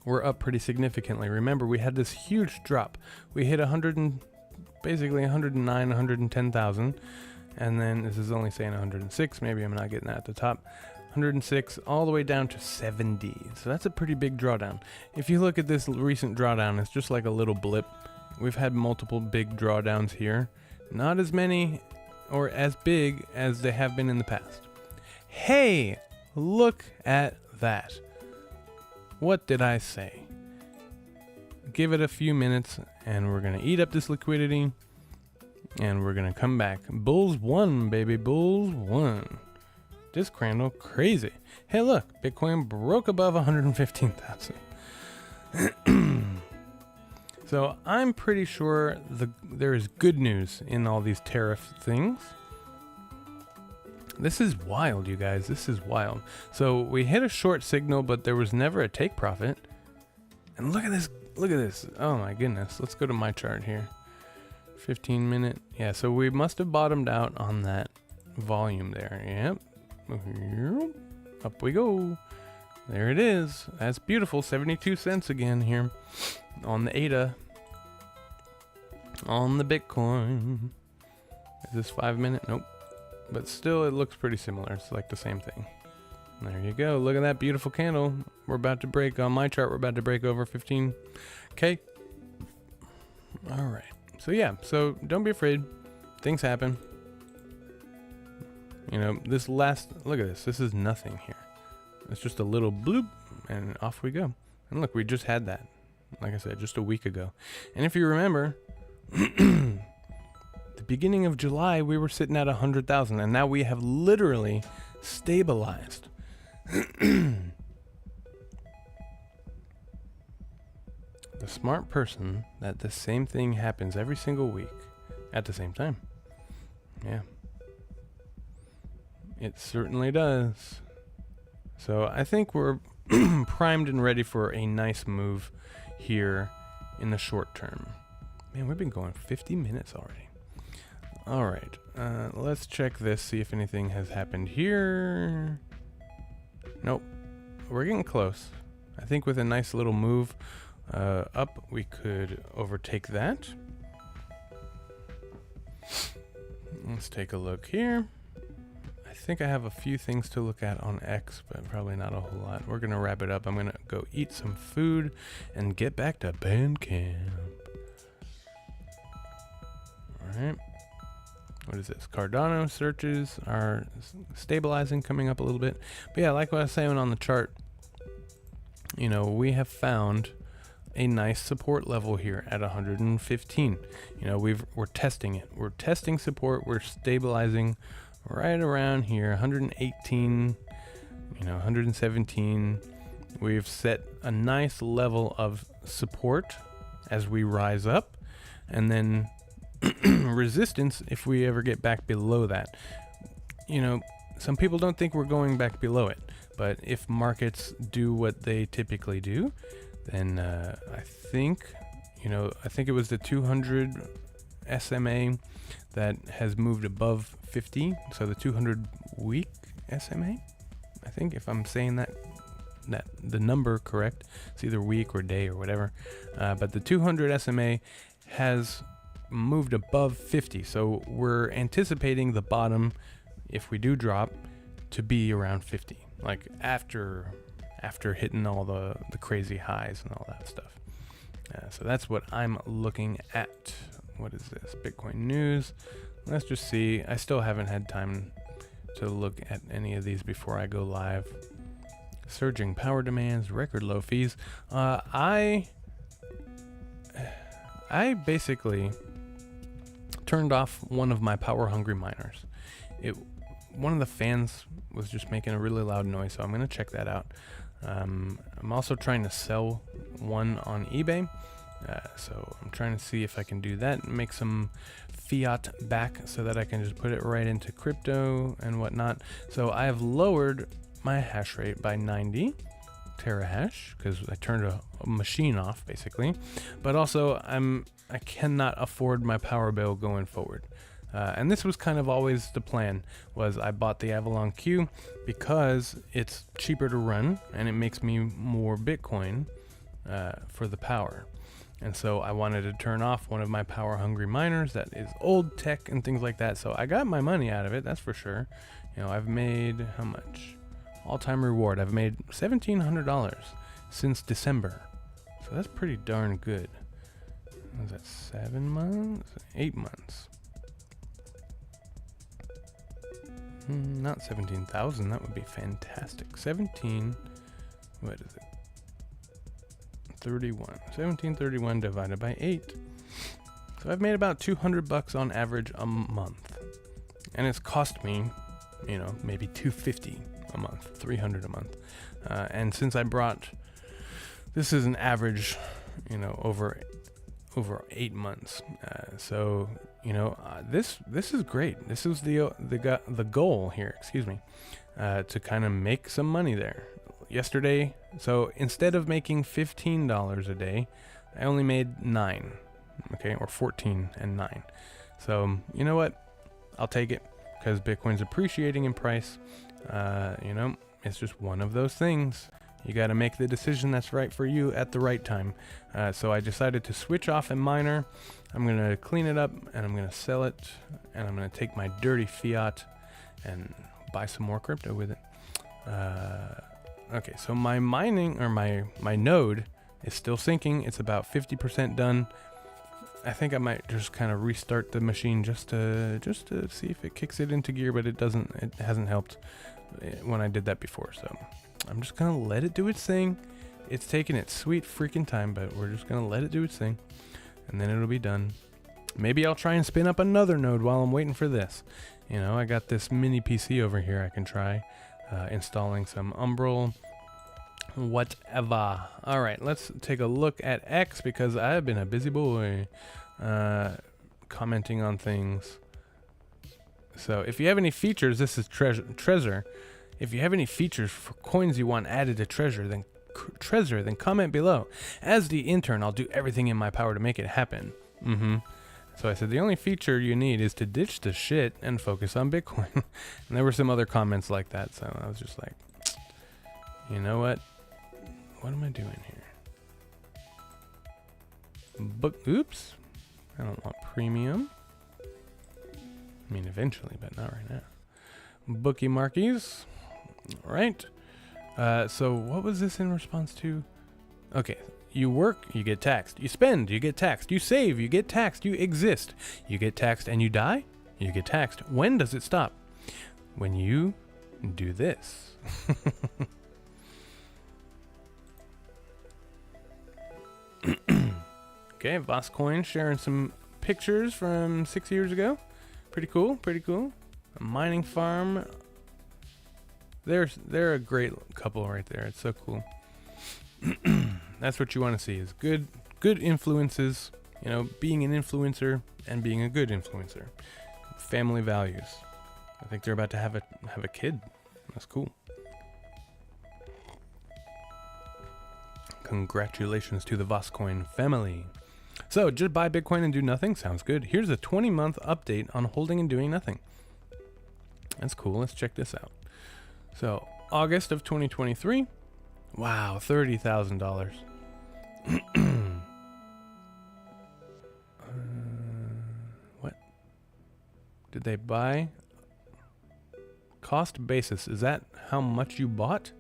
we're up pretty significantly. Remember, we had this huge drop. We hit basically 109, 110,000. And then this is only saying 106. Maybe I'm not getting that at the top. 106 all the way down to 70. So that's a pretty big drawdown. If you look at this recent drawdown, it's just like a little blip. We've had multiple big drawdowns here. Not as many or as big as they have been in the past. Hey, look at that. What did I say? Give it a few minutes and we're going to eat up this liquidity and we're going to come back. Bulls won, baby. Bulls won. This candle crazy. Hey, look, Bitcoin broke above 115,000. So I'm pretty sure there is good news in all these tariff things. This is wild, you guys. This is wild. So we hit a short signal, but there was never a take profit. And look at this. Look at this. Oh my goodness. Let's go to my chart here. 15 minute. Yeah, so we must have bottomed out on that volume there. Yep. Up we go. There it is. That's beautiful. 72 cents again here on the ADA. On the Bitcoin. Is this 5 minute? Nope. But still, it looks pretty similar. It's like the same thing. There you go. Look at that beautiful candle. We're about to break, on my chart, we're about to break over 15K. All right. So yeah, so don't be afraid. Things happen. You know, this last, look at this. This is nothing here. It's just a little bloop and off we go. And look, we just had that. Like I said, just a week ago. And if you remember, the beginning of July, we were sitting at 100,000 and now we have literally stabilized. The smart person that the same thing happens every single week at the same time. Yeah. It certainly does. So I think we're primed and ready for a nice move here in the short term. Man, we've been going 50 minutes already. All right. Let's check this, see if anything has happened here. Nope. We're getting close. I think with a nice little move up, we could overtake that. Let's take a look here. I think I have a few things to look at on X, but probably not a whole lot. We're gonna wrap it up. I'm gonna go eat some food and get back to Bandcamp. Alright. What is this? Cardano searches are stabilizing, coming up a little bit. But yeah, like what I was saying on the chart, you know, we have found a nice support level here at 115. You know, we're testing it. We're testing support. We're stabilizing right around here, 118, you know, 117. We've set a nice level of support as we rise up, and then resistance if we ever get back below that. You know, some people don't think we're going back below it, but if markets do what they typically do, then I think it was the 200 SMA that has moved above 50. So the 200 week SMA, I think, if I'm saying that the number correct, it's either week or day or whatever. But the 200 SMA has moved above 50. So we're anticipating the bottom, if we do drop, to be around 50. Like after hitting all the crazy highs and all that stuff. So that's what I'm looking at. What is this? Bitcoin news. Let's just see. I still haven't had time to look at any of these before I go live. Surging power demands, record low fees. I basically turned off one of my power hungry miners. One of the fans was just making a really loud noise, so I'm gonna check that out. I'm also trying to sell one on eBay, so I'm trying to see if I can do that and make some fiat back so that I can just put it right into crypto and whatnot. So I have lowered my hash rate by 90 terahash because I turned a machine off basically, but also I cannot afford my power bill going forward. And this was kind of always the plan, was I bought the Avalon Q because it's cheaper to run and it makes me more Bitcoin for the power. And so I wanted to turn off one of my power hungry miners that is old tech and things like that. So I got my money out of it, that's for sure. You know, I've made how much? All-time reward. I've made $1,700 since December. So that's pretty darn good. Was that 7 months? 8 months. Not 17,000. That would be fantastic. 1731 divided by 8. So I've made about $200 on average a month, and it's cost me, you know, maybe $250 a month, $300 a month. And since I brought, this is an average, you know, over 8 months. So you know, this is great. This is the goal here. Excuse me, to kind of make some money there. Yesterday, so instead of making $15 a day, I only made 9. Okay, or 14 and 9. So you know what? I'll take it because Bitcoin's appreciating in price. You know, it's just one of those things. You got to make the decision that's right for you at the right time. So I decided to switch off a miner. I'm going to clean it up and I'm going to sell it. And I'm going to take my dirty fiat and buy some more crypto with it. Okay, so my mining, or my node is still syncing. It's about 50% done. I think I might just kind of restart the machine just to see if it kicks it into gear, but it doesn't. It hasn't helped when I did that before. So I'm just gonna let it do its thing. It's taking its sweet freaking time, but we're just gonna let it do its thing, and then it'll be done. Maybe I'll try and spin up another node while I'm waiting for this. You know, I got this mini PC over here. I can try installing some Umbrel, whatever. All right, let's take a look at X because I've been a busy boy commenting on things. So if you have any features, this is Trezor. If you have any features for coins you want added to Trezor, then comment below. As the intern, I'll do everything in my power to make it happen. So I said the only feature you need is to ditch the shit and focus on Bitcoin. And there were some other comments like that, so I was just like, you know what? what am I doing here? Oops. I don't want premium. I mean, eventually, but not right now. Bookie markies. All right. So what was this in response to? Okay. You work, you get taxed. You spend, you get taxed. You save, you get taxed. You exist, you get taxed. And you die, you get taxed. When does it stop? When you do this. Okay, Voscoin sharing some pictures from 6 years ago. Pretty cool, pretty cool. A mining farm. They're a great couple right there. It's so cool. That's what you want to see, is good influences, you know, being an influencer and being a good influencer. Family values. I think they're about to have a kid. That's cool. Congratulations to the Voscoin family. So, just buy Bitcoin and do nothing? Sounds good. Here's a 20-month update on holding and doing nothing. That's cool. Let's check this out. So, August of 2023. Wow, $30,000. What? Did they buy? Cost basis. Is that how much you bought?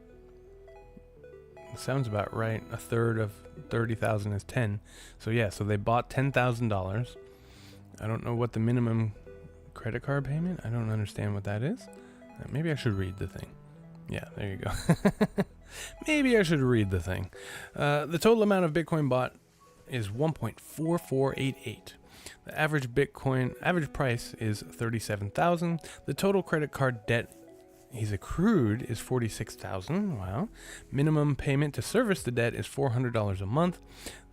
Sounds about right. A third of 30,000 is 10. So yeah, so they bought $10,000. I don't know what the minimum credit card payment. I don't understand what that is. Maybe I should read the thing. Yeah, there you go. Maybe I should read the thing. The total amount of Bitcoin bought is 1.4488. The average price is 37,000. The total credit card debt he's accrued is 46,000. Wow. Minimum payment to service the debt is $400 a month.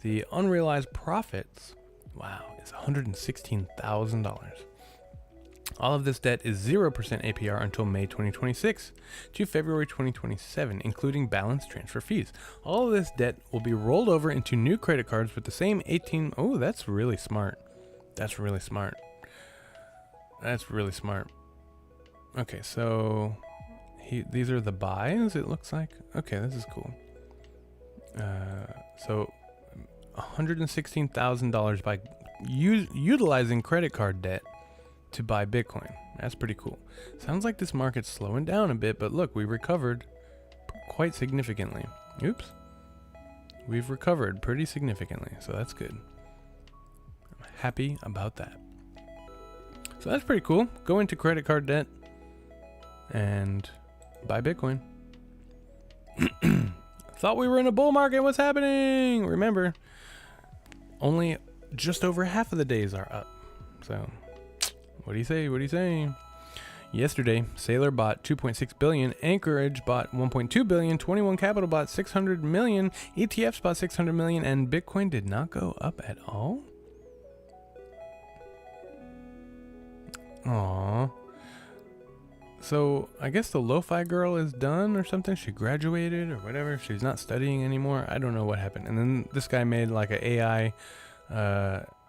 The unrealized profits, wow, is $116,000. All of this debt is 0% APR until May 2026 to February 2027, including balance transfer fees. All of this debt will be rolled over into new credit cards with the same 18. Oh, that's really smart. That's really smart. That's really smart. Okay, so these are the buys, it looks like. Okay, this is cool. So $116,000 by utilizing credit card debt to buy Bitcoin. That's pretty cool. Sounds like this market's slowing down a bit, but look, we recovered quite significantly. Oops. We've recovered pretty significantly, so that's good. I'm happy about that. So that's pretty cool. Go into credit card debt and buy Bitcoin. Thought we were in a bull market. What's happening? Remember, only just over half of the days are up. So what do you say? What do you say? Yesterday, Sailor bought 2.6 billion, Anchorage bought 1.2 billion, 21 Capital bought 600 million, ETFs bought 600 million, and Bitcoin did not go up at all? Aww. So I guess the lo-fi girl is done or something. She graduated or whatever. She's not studying anymore. I don't know what happened. And then this guy made like an AI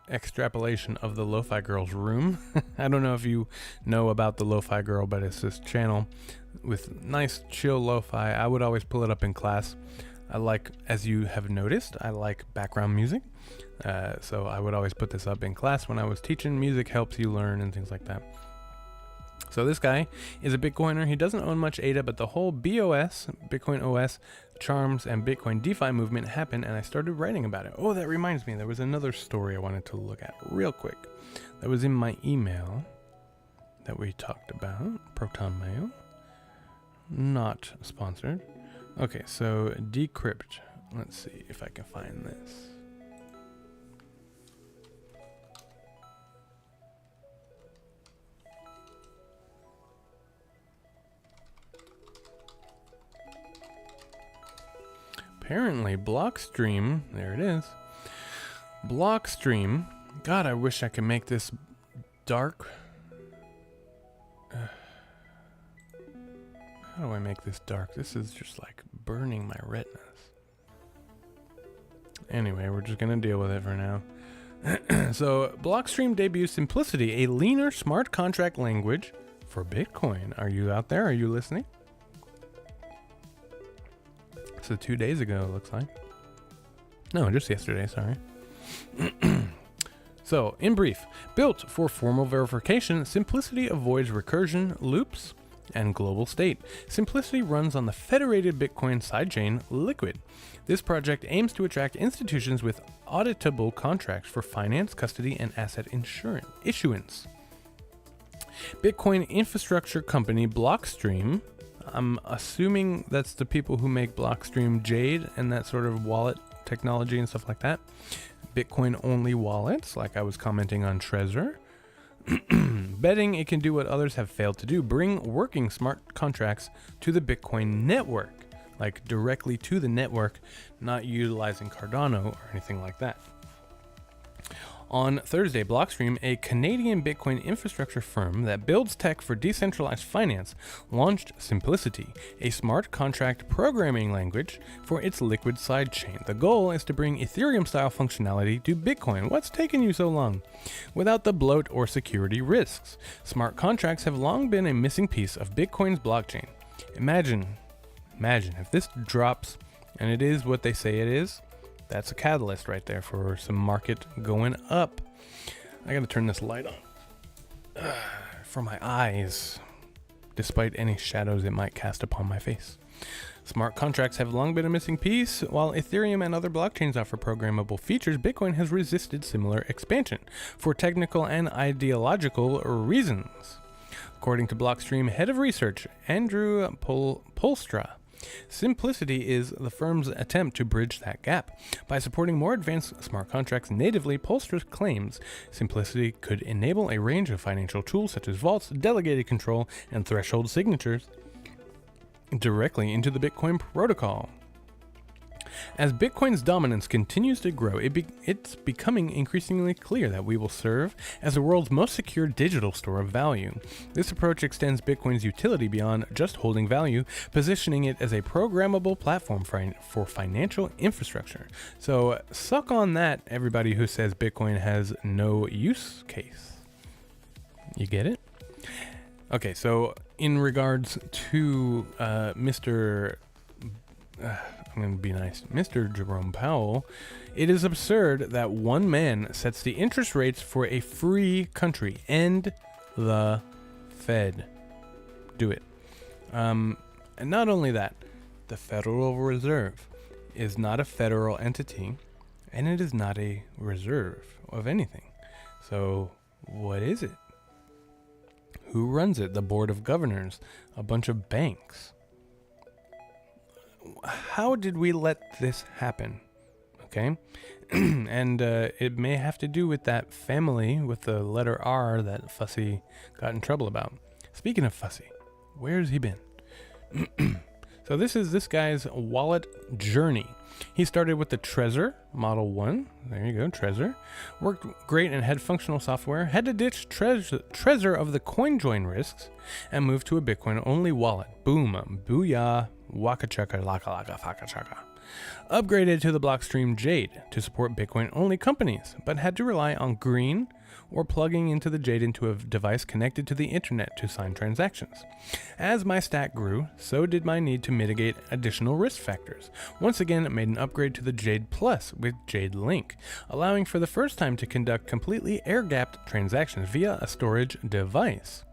extrapolation of the lo-fi girl's room. I don't know if you know about the lo-fi girl, but it's this channel with nice chill lo-fi. I would always pull it up in class. I like, as you have noticed, I like background music. So I would always put this up in class when I was teaching. Music helps you learn and things like that. So this guy is a Bitcoiner. He doesn't own much ADA, but the whole BOS, Bitcoin OS, Charms, and Bitcoin DeFi movement happened, and I started writing about it. Oh, that reminds me. There was another story I wanted to look at real quick. That was in my email that we talked about. Proton Mail. Not sponsored. Okay, so Decrypt. Let's see if I can find this. Apparently, Blockstream, there it is. Blockstream, God, I wish I could make this dark. How do I make this dark? This is just like burning my retinas. Anyway, we're just gonna deal with it for now. So, Blockstream debuts Simplicity, a leaner smart contract language for Bitcoin. Are you out there? Are you listening? So 2 days ago, it looks like. No, just yesterday, sorry. So, in brief, built for formal verification, Simplicity avoids recursion, loops, and global state. Simplicity runs on the federated Bitcoin sidechain Liquid. This project aims to attract institutions with auditable contracts for finance, custody, and asset issuance. Bitcoin infrastructure company Blockstream, I'm assuming that's the people who make Blockstream Jade and that sort of wallet technology and stuff like that. Bitcoin only wallets, like I was commenting on Trezor. Betting it can do what others have failed to do, bring working smart contracts to the Bitcoin network, like directly to the network, not utilizing Cardano or anything like that. On Thursday, Blockstream, a Canadian Bitcoin infrastructure firm that builds tech for decentralized finance, launched Simplicity, a smart contract programming language for its Liquid sidechain. The goal is to bring Ethereum-style functionality to Bitcoin. What's taken you so long? Without the bloat or security risks. Smart contracts have long been a missing piece of Bitcoin's blockchain. Imagine if this drops, and it is what they say it is. That's a catalyst right there for some market going up. I gotta turn this light on for my eyes, despite any shadows it might cast upon my face. Smart contracts have long been a missing piece. While Ethereum and other blockchains offer programmable features, Bitcoin has resisted similar expansion for technical and ideological reasons. According to Blockstream head of research, Andrew Polstra, Simplicity is the firm's attempt to bridge that gap. By supporting more advanced smart contracts natively, Polstra claims Simplicity could enable a range of financial tools such as vaults, delegated control, and threshold signatures directly into the Bitcoin protocol. As Bitcoin's dominance continues to grow, it's becoming increasingly clear that we will serve as the world's most secure digital store of value. This approach extends Bitcoin's utility beyond just holding value, positioning it as a programmable platform for financial infrastructure. So suck on that, everybody who says Bitcoin has no use case. You get it? Okay, so in regards to I'm going to be nice. Mr. Jerome Powell, it is absurd that one man sets the interest rates for a free country. End the Fed. Do it. And not only that, the Federal Reserve is not a federal entity, and it is not a reserve of anything. So what is it? Who runs it? The Board of Governors, a bunch of banks. How did we let this happen? Okay. And it may have to do with that family with the letter R that Fussy got in trouble about. Speaking of Fussy, where's he been? So this is this guy's wallet journey. He started with the Trezor Model 1. There you go, Trezor. Worked great and had functional software. Had to ditch Trezor of the CoinJoin risks and moved to a Bitcoin-only wallet. Boom. Booyah. Waka chaka laka laka faka chaka. Upgraded to the Blockstream Jade to support Bitcoin-only companies, but had to rely on Green or plugging into the Jade into a device connected to the internet to sign transactions. As my stack grew, so did my need to mitigate additional risk factors. Once again, it made an upgrade to the Jade Plus with Jade Link, allowing for the first time to conduct completely air-gapped transactions via a storage device.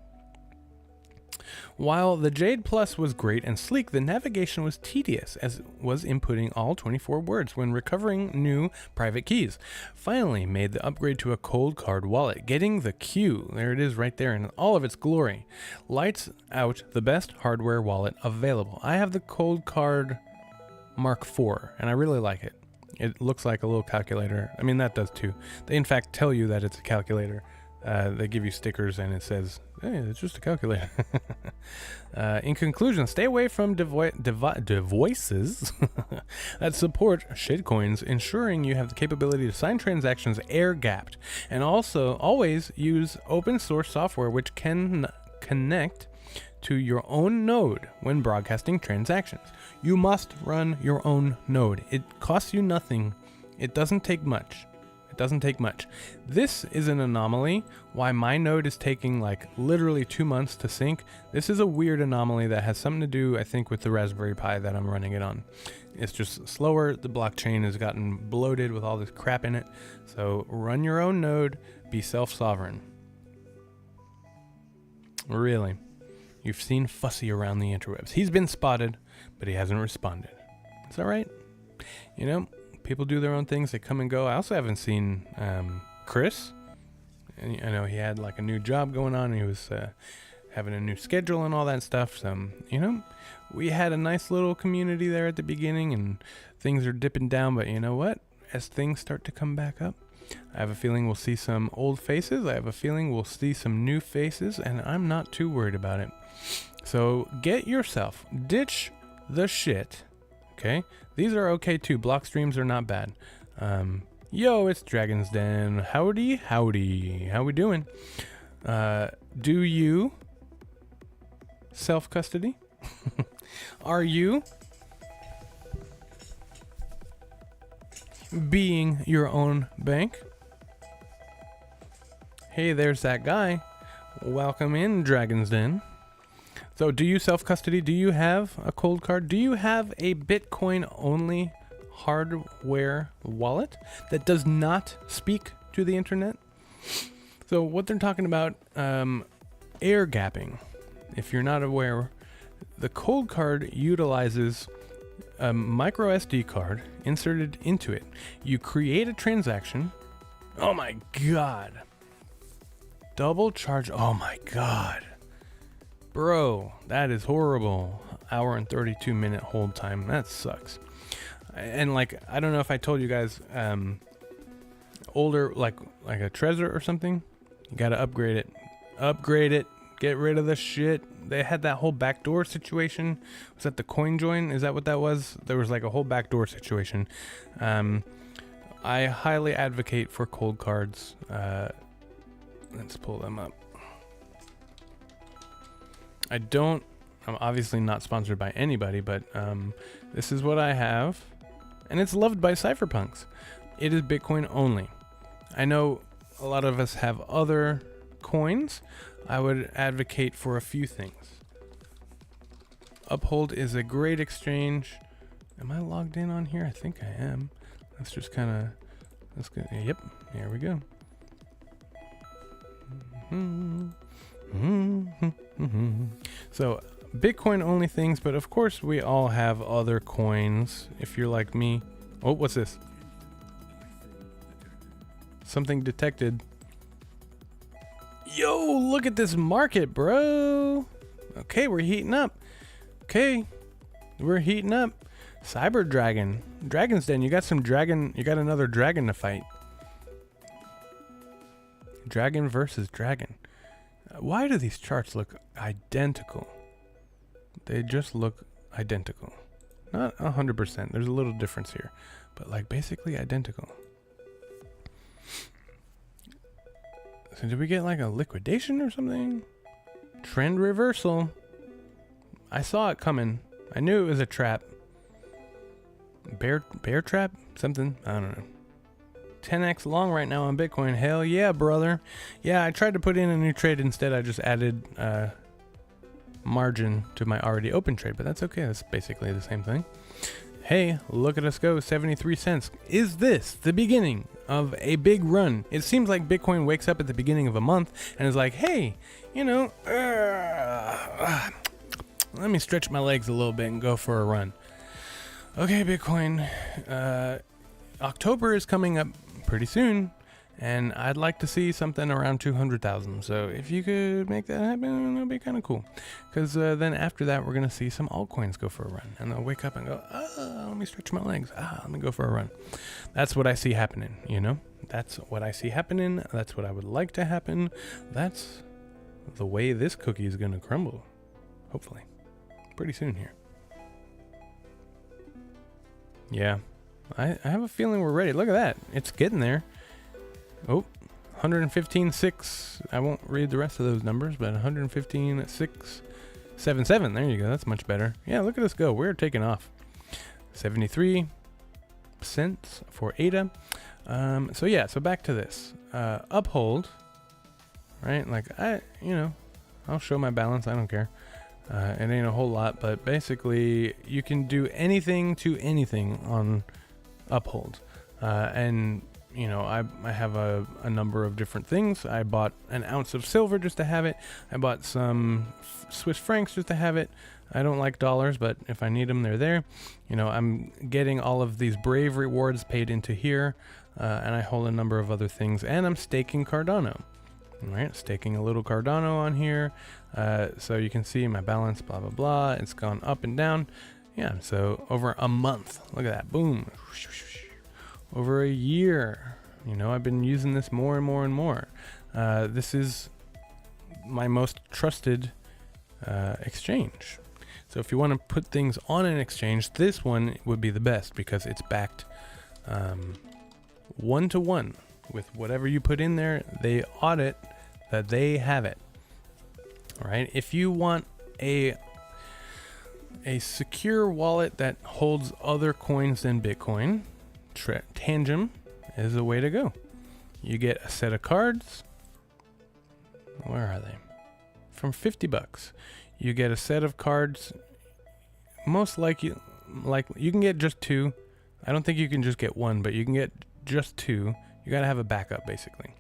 While the Jade Plus was great and sleek, the navigation was tedious, as was inputting all 24 words when recovering new private keys. Finally made the upgrade to a cold card wallet, getting the Q, there it is right there in all of its glory. Lights out the best hardware wallet available. I have the Cold Card Mark IV, and I really like it. It looks like a little calculator. I mean, that does too. They in fact tell you that it's a calculator. They give you stickers and it says, hey, it's just a calculator. In conclusion, stay away from devices that support shitcoins, ensuring you have the capability to sign transactions air-gapped. And also, always use open source software which can connect to your own node when broadcasting transactions. You must run your own node. It costs you nothing. It doesn't take much. Doesn't take much. This is an anomaly. Why my node is taking like literally 2 months to sync. This is a weird anomaly that has something to do, I think, with the Raspberry Pi that I'm running it on. It's just slower. The blockchain has gotten bloated with all this crap in it. So run your own node. Be self-sovereign. Really. You've seen Fussy around the interwebs. He's been spotted, but he hasn't responded. It's all right. You know, people do their own things. They come and go. I also haven't seen Chris. And I know he had like a new job going on. And he was having a new schedule and all that stuff. So, you know, we had a nice little community there at the beginning, and things are dipping down. But you know what? As things start to come back up, I have a feeling we'll see some old faces. I have a feeling we'll see some new faces, and I'm not too worried about it. So get yourself, ditch the shit. Okay, these are okay too. Block streams are not bad. Yo, it's Dragon's Den. Howdy, howdy. How we doing? Do you self-custody? Are you being your own bank? Hey, there's that guy. Welcome in, Dragon's Den. So do you self-custody? Do you have a cold card? Do you have a Bitcoin only hardware wallet that does not speak to the internet? So what they're talking about, air gapping. If you're not aware, the cold card utilizes a micro SD card inserted into it. You create a transaction. Oh my God. Double charge. Oh my God. Bro, that is horrible. Hour and 32 minute hold time. That sucks. And like, I don't know if I told you guys, older, like a Trezor or something, you got to upgrade it. Upgrade it. Get rid of the shit. They had that whole backdoor situation. Was that the coin join? Is that what that was? There was like a whole backdoor situation. I highly advocate for cold cards. Let's pull them up. I'm obviously not sponsored by anybody, but this is what I have. And it's loved by cypherpunks. It is Bitcoin only. I know a lot of us have other coins. I would advocate for a few things. Uphold is a great exchange. Am I logged in on here? I think I am. Let's just kind of, let's go. Yep, here we go. So Bitcoin only things, but of course we all have other coins. If you're like me. Oh, what's this? Something detected. Yo, look at this market, bro. Okay, we're heating up. Okay, we're heating up. Cyber Dragon. Dragon's Den, you got some dragon. You got another dragon to fight. Dragon versus dragon. Why do these charts look identical? They just look identical. Not 100%. There's a little difference here. But like basically identical. So did we get like a liquidation or something? Trend reversal. I saw it coming. I knew it was a trap. Bear trap? Something? I don't know. 10x long right now on Bitcoin. Hell yeah, brother. Yeah, I tried to put in a new trade. Instead, I just added margin to my already open trade, but that's okay. That's basically the same thing. Hey, look at us go. 73 cents. Is this the beginning of a big run? It seems like Bitcoin wakes up at the beginning of a month and is like, hey, you know, let me stretch my legs a little bit and go for a run. Okay, Bitcoin. October is coming up pretty soon, and I'd like to see something around 200,000. So if you could make that happen, that'd be kind of cool. Because then after that, we're gonna see some altcoins go for a run, and they'll wake up and go, let me stretch my legs. Let me go for a run. That's what I see happening. You know, that's what I see happening. That's what I would like to happen. That's the way this cookie is gonna crumble. Hopefully, pretty soon here. Yeah. I have a feeling we're ready. Look at that. It's getting there. Oh, 115.6. I won't read the rest of those numbers, but 115.677. There you go. That's much better. Yeah, look at us go. We're taking off. 73 cents for ADA. So yeah, so back to this. Uphold, right? Like I'll show my balance. I don't care. It ain't a whole lot, but basically you can do anything to anything on Uphold. And I have a number of different things. I bought an ounce of silver just to have it. I bought some Swiss francs just to have it. I don't like dollars, but if I need them, they're there. I'm getting all of these Brave rewards paid into here, and I hold a number of other things, and I'm staking Cardano. All right, staking a little Cardano on here. So you can see my balance, blah, blah, blah. It's gone up and down. Yeah, so over a month, look at that, boom. Over a year, I've been using this more and more and more. This is my most trusted exchange. So if you want to put things on an exchange, this one would be the best because it's backed 1-to-1 with whatever you put in there. They audit that they have it. All right. If you want a secure wallet that holds other coins than Bitcoin, Tangem is the way to go. You get a set of cards. Where are they? From $50. You get a set of cards. Most likely, you can get just 2. I don't think you can just get 1, but you can get just 2. You got to have a backup, basically.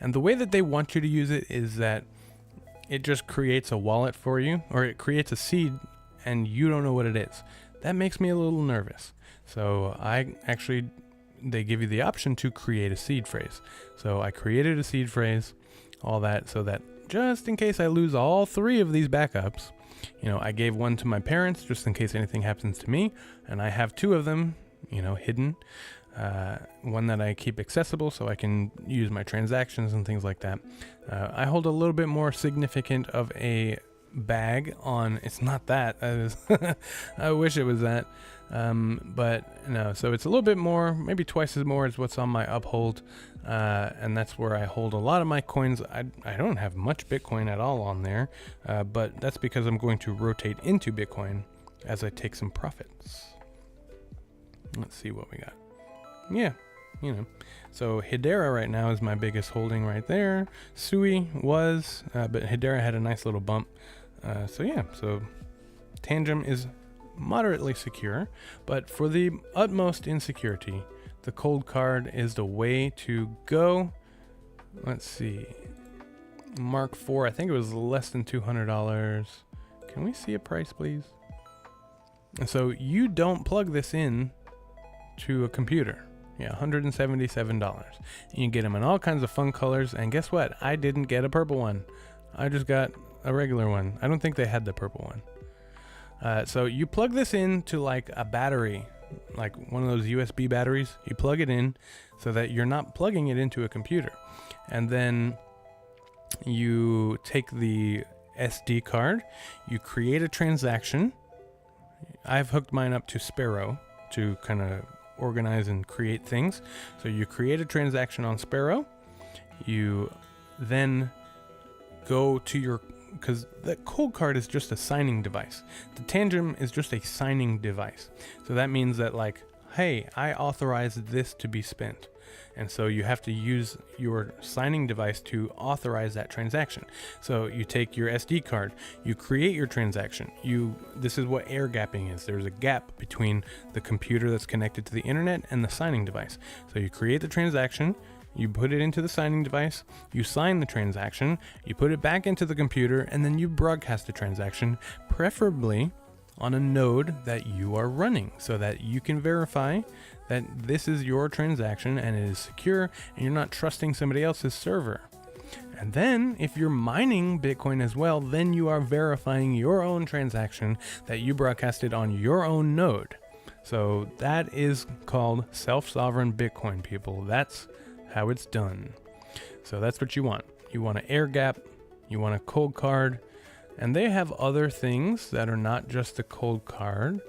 And the way that they want you to use it is that it just creates a wallet for you, or it creates a seed, and you don't know what it is. That makes me a little nervous. So they give you the option to create a seed phrase. So I created a seed phrase, all that, so that just in case I lose all 3 of these backups, I gave one to my parents just in case anything happens to me, and I have 2 of them, hidden. One that I keep accessible so I can use my transactions and things like that. I hold a little bit more significant of a bag on. It's not that. I wish it was that. But no, so it's a little bit more, maybe twice as more as what's on my Uphold. And that's where I hold a lot of my coins. I don't have much Bitcoin at all on there, but that's because I'm going to rotate into Bitcoin as I take some profits. Let's see what we got. Yeah, so Hedera right now is my biggest holding right there. Sui was, but Hedera had a nice little bump. So Tangem is moderately secure, but for the utmost insecurity, the cold card is the way to go. Let's see. Mark IV, I think it was less than $200. Can we see a price, please? And so you don't plug this in to a computer. Yeah, $177. And you get them in all kinds of fun colors. And guess what? I didn't get a purple one. I just got a regular one. I don't think they had the purple one. So you plug this into like a battery, like one of those USB batteries. You plug it in so that you're not plugging it into a computer. And then you take the SD card, you create a transaction. I've hooked mine up to Sparrow to kind of organize and create things. So you create a transaction on Sparrow. You then go to your, because the cold card is just a signing device. The Tangem is just a signing device. So that means that like, hey, I authorize this to be spent. And so you have to use your signing device to authorize that transaction. So you take your SD card, you create your transaction. This is what air gapping is. There's a gap between the computer that's connected to the internet and the signing device. So you create the transaction, you put it into the signing device, you sign the transaction, you put it back into the computer, and then you broadcast the transaction, preferably on a node that you are running so that you can verify that this is your transaction and it is secure and you're not trusting somebody else's server. And then if you're mining Bitcoin as well, then you are verifying your own transaction that you broadcasted on your own node. So that is called self-sovereign Bitcoin, people. That's how it's done. So that's what you want. You want an air gap, you want a cold card, and they have other things that are not just a cold card.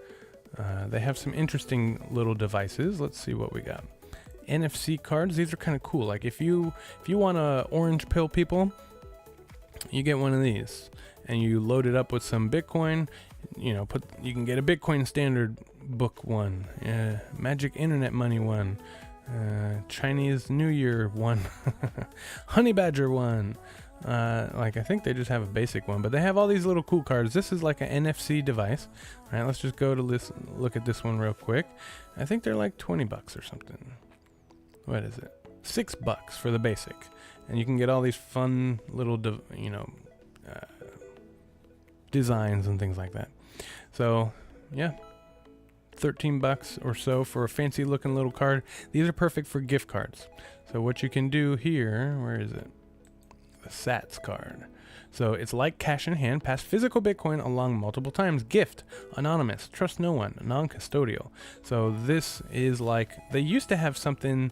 They have some interesting little devices. Let's see what we got. NFC cards. These are kind of cool. Like if you want a orange pill, people, you get one of these and you load it up with some Bitcoin. You can get a Bitcoin standard book one, Magic Internet Money one. Chinese New Year one, Honey Badger one. Like I think they just have a basic one, but they have all these little cool cards. This is like an NFC device. All right, let's just go to look at this one real quick. I think they're like 20 bucks or something. What is it? $6 for the basic, and you can get all these fun little, designs and things like that. So yeah, 13 bucks or so for a fancy looking little card. These are perfect for gift cards. So what you can do here, where is it? The Sats card. So it's like cash in hand, pass physical Bitcoin along multiple times, gift, anonymous, trust no one, non-custodial. So this is like, they used to have something,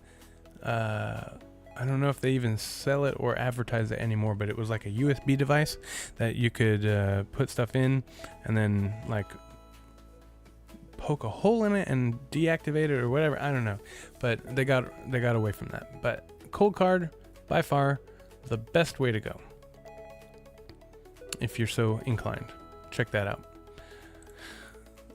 I don't know if they even sell it or advertise it anymore, but it was like a USB device that you could put stuff in and then like poke a hole in it and deactivate it or whatever. I don't know, but they got away from that. But cold card, by far the best way to go if you're so inclined. Check that out.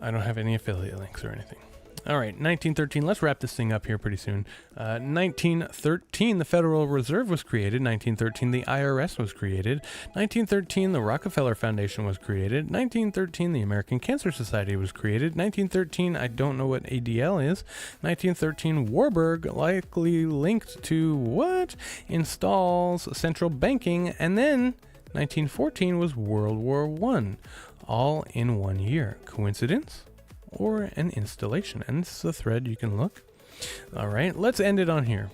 I don't have any affiliate links or anything. All right, 1913. Let's wrap this thing up here pretty soon. 1913, the Federal Reserve was created. 1913, the IRS was created. 1913, the Rockefeller Foundation was created. 1913, the American Cancer Society was created. 1913, I don't know what ADL is. 1913, Warburg, likely linked to what? Installs central banking. And then 1914 was World War I, all in 1 year. Coincidence? Or an installation? And this is a thread you can look. All right, let's end it on here.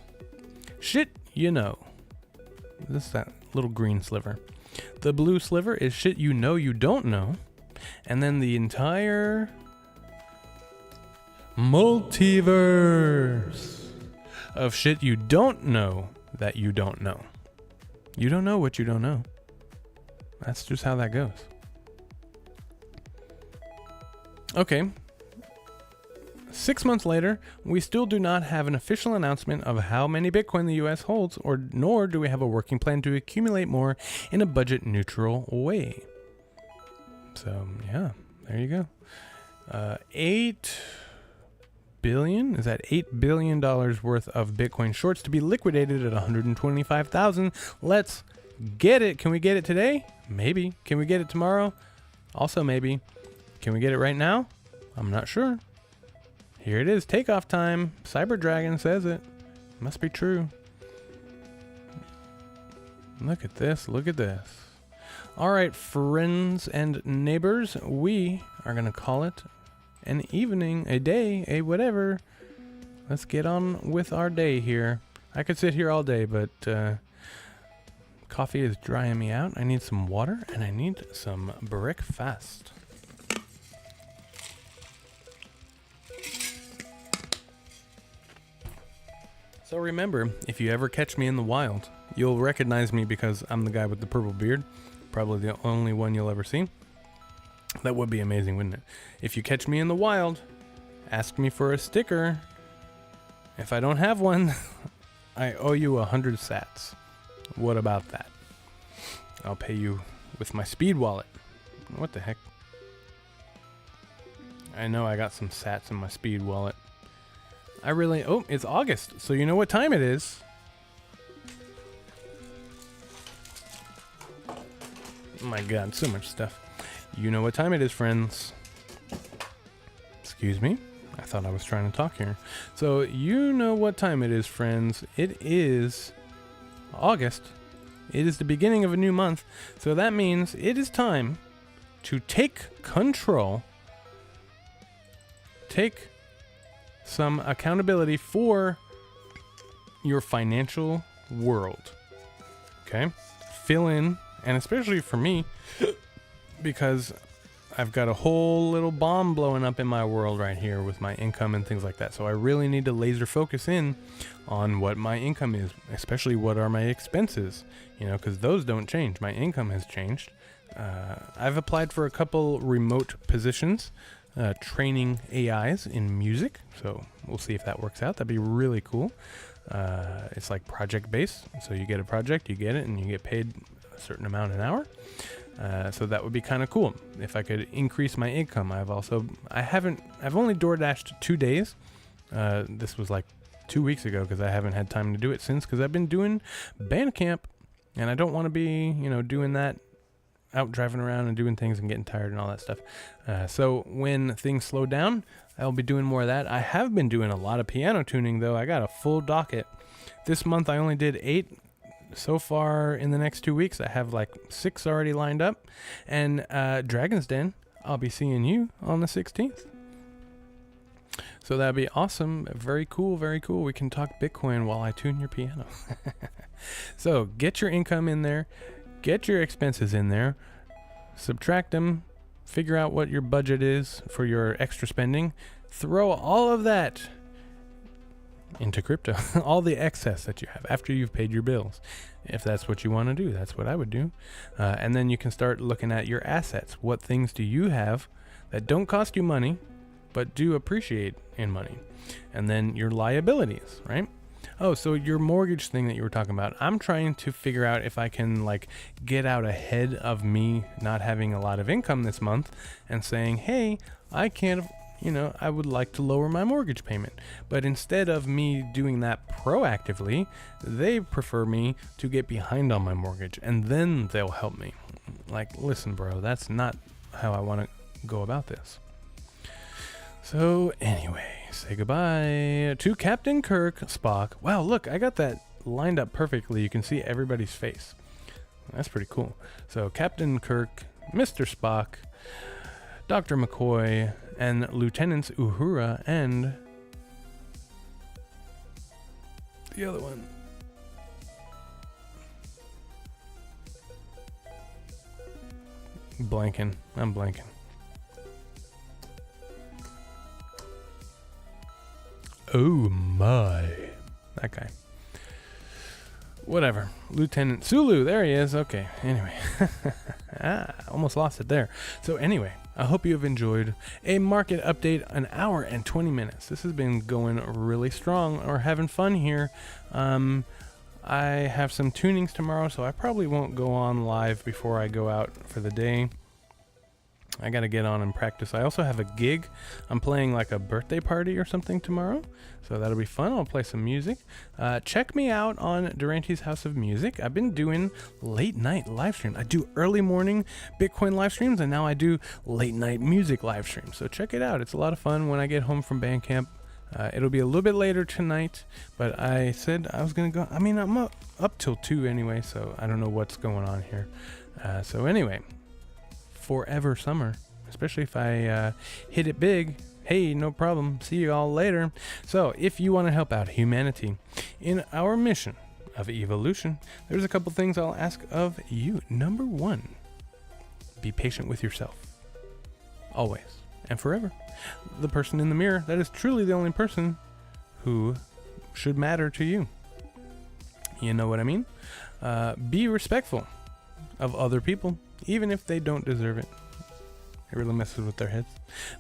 Shit you know. This is that little green sliver. The blue sliver is shit you know you don't know. And then the entire multiverse of shit you don't know that you don't know. You don't know what you don't know. That's just how that goes. Okay. 6 months later, we still do not have an official announcement of how many Bitcoin the US holds, nor do we have a working plan to accumulate more in a budget-neutral way. So, yeah, there you go. 8 billion? Is that $8 billion worth of Bitcoin shorts to be liquidated at 125,000? Let's get it. Can we get it today? Maybe. Can we get it tomorrow? Also maybe. Can we get it right now? I'm not sure. Here it is, takeoff time. Cyber Dragon says it. Must be true. Look at this, look at this. All right, friends and neighbors, we are going to call it an evening, a day, a whatever. Let's get on with our day here. I could sit here all day, but coffee is drying me out. I need some water and I need some breakfast. So remember, if you ever catch me in the wild, you'll recognize me because I'm the guy with the purple beard. Probably the only one you'll ever see. That would be amazing, wouldn't it? If you catch me in the wild, ask me for a sticker. If I don't have one, I owe you 100 sats. What about that? I'll pay you with my speed wallet. What the heck? I know I got some sats in my speed wallet. Oh, it's August, so you know what time it is. Oh my God, so much stuff. You know what time it is, friends. Excuse me. I thought I was trying to talk here. So you know what time it is, friends. It is August. It is the beginning of a new month. So that means it is time to take control. Take some accountability for your financial world. Okay? Fill in, and especially for me, because I've got a whole little bomb blowing up in my world right here with my income and things like that. So I really need to laser focus in on what my income is, especially what are my expenses, because those don't change. My income has changed. I've applied for a couple remote positions, training AIs in music. So we'll see if that works out. That'd be really cool. It's like project based. So you get a project, you get it, and you get paid a certain amount an hour. So that would be kind of cool if I could increase my income. I've only DoorDashed 2 days. This was like 2 weeks ago because I haven't had time to do it since, because I've been doing Bandcamp, and I don't want to be, doing that, out driving around and doing things and getting tired and all that stuff. So when things slow down, I'll be doing more of that. I have been doing a lot of piano tuning, though. I got a full docket. This month I only did 8. So far in the next 2 weeks, I have like 6 already lined up. And Dragon's Den, I'll be seeing you on the 16th. So that'd be awesome. Very cool, very cool. We can talk Bitcoin while I tune your piano. So get your income in there. Get your expenses in there. Subtract them. Figure out what your budget is for your extra spending. Throw all of that into crypto. All the excess that you have after you've paid your bills. If that's what you want to do, that's what I would do. And then you can start looking at your assets. What things do you have that don't cost you money, but do appreciate in money? And then your liabilities, right? Oh, so your mortgage thing that you were talking about, I'm trying to figure out if I can get out ahead of me not having a lot of income this month and saying, hey, I can't, I would like to lower my mortgage payment. But instead of me doing that proactively, they prefer me to get behind on my mortgage, and then they'll help me. Listen, bro, that's not how I want to go about this. So anyway, say goodbye to Captain Kirk, Spock. Wow, look, I got that lined up perfectly. You can see everybody's face. That's pretty cool. So Captain Kirk, Mr. Spock, Dr. McCoy, and Lieutenants Uhura and the other one. I'm blanking. Oh my. That guy. Whatever. Lieutenant Sulu, there he is. Okay, anyway. Almost lost it there. So anyway, I hope you have enjoyed a market update, an hour and 20 minutes. This has been going really strong. We're having fun here. I have some tunings tomorrow, so I probably won't go on live before I go out for the day. I got to get on and practice. I also have a gig. I'm playing a birthday party or something tomorrow, so that'll be fun. I'll play some music. Check me out on Durante's House of Music. I've been doing late night live streams. I do early morning Bitcoin live streams, and now I do late night music live streams. So check it out. It's a lot of fun when I get home from Bandcamp. It'll be a little bit later tonight, but I said I was going to go. I mean, I'm up till 2 anyway, so I don't know what's going on here. So anyway, forever summer, especially if I hit it big. Hey, no problem. See you all later. So if you want to help out humanity in our mission of evolution, there's a couple things I'll ask of you. Number 1, be patient with yourself. Always and forever. The person in the mirror, that is truly the only person who should matter to you. You know what I mean? Be respectful of other people, even if they don't deserve it. It really messes with their heads.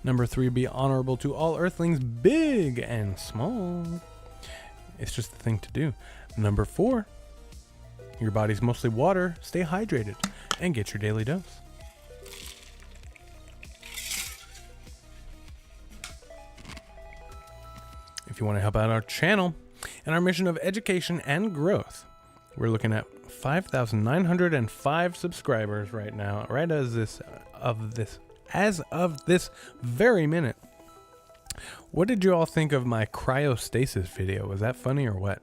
Number 3, be honorable to all earthlings, big and small. It's just the thing to do. Number 4, your body's mostly water. Stay hydrated and get your daily dose. If you want to help out our channel and our mission of education and growth, we're looking at 5,905 subscribers right now, right as of this very minute. What did you all think of my cryostasis video? Was that funny or what?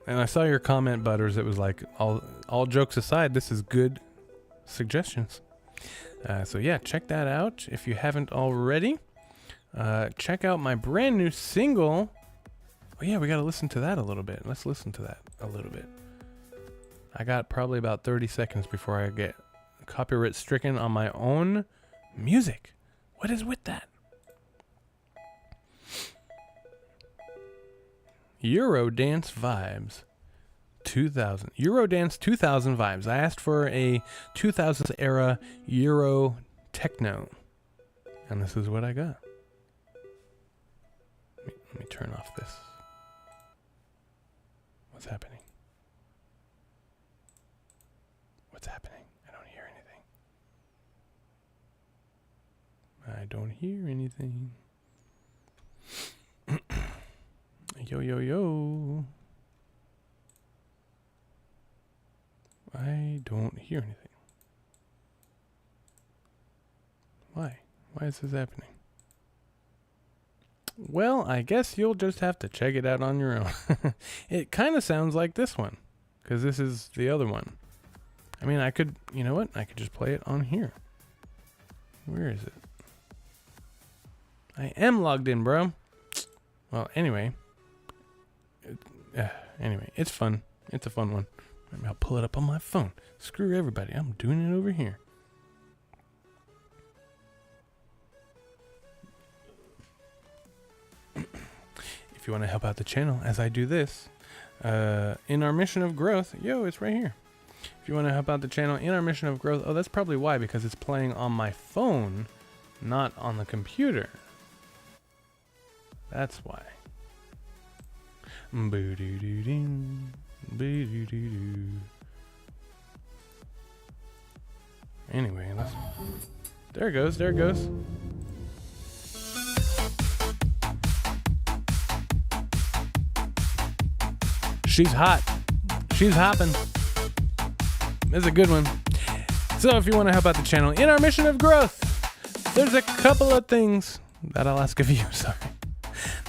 And I saw your comment, Butters. It was all jokes aside, this is good suggestions. So yeah, check that out if you haven't already. Check out my brand new single. Oh yeah, we got to listen to that a little bit. Let's listen to that a little bit. I got probably about 30 seconds before I get copyright stricken on my own music. What is with that? Eurodance vibes 2000. Eurodance 2000 vibes. I asked for a 2000s era Euro techno, and this is what I got. Let me turn off this. What's happening? What's happening? I don't hear anything. I don't hear anything. Yo, yo, yo. I don't hear anything. Why? Why is this happening? Well, I guess you'll just have to check it out on your own. It kind of sounds like this one, because this is the other one. I mean, I could, you know what? I could just play it on here. Where is it? I am logged in, bro. Well, anyway. Anyway, it's fun. It's a fun one. Maybe I'll pull it up on my phone. Screw everybody. I'm doing it over here. If you want to help out the channel as I do this, in our mission of growth, it's right here. If you want to help out the channel in our mission of growth, that's probably why, because it's playing on my phone, not on the computer. That's why. Anyway, there it goes. There it goes. She's hot. She's hopping. This is a good one. So if you want to help out the channel in our mission of growth, there's a couple of things that I'll ask of you. Sorry.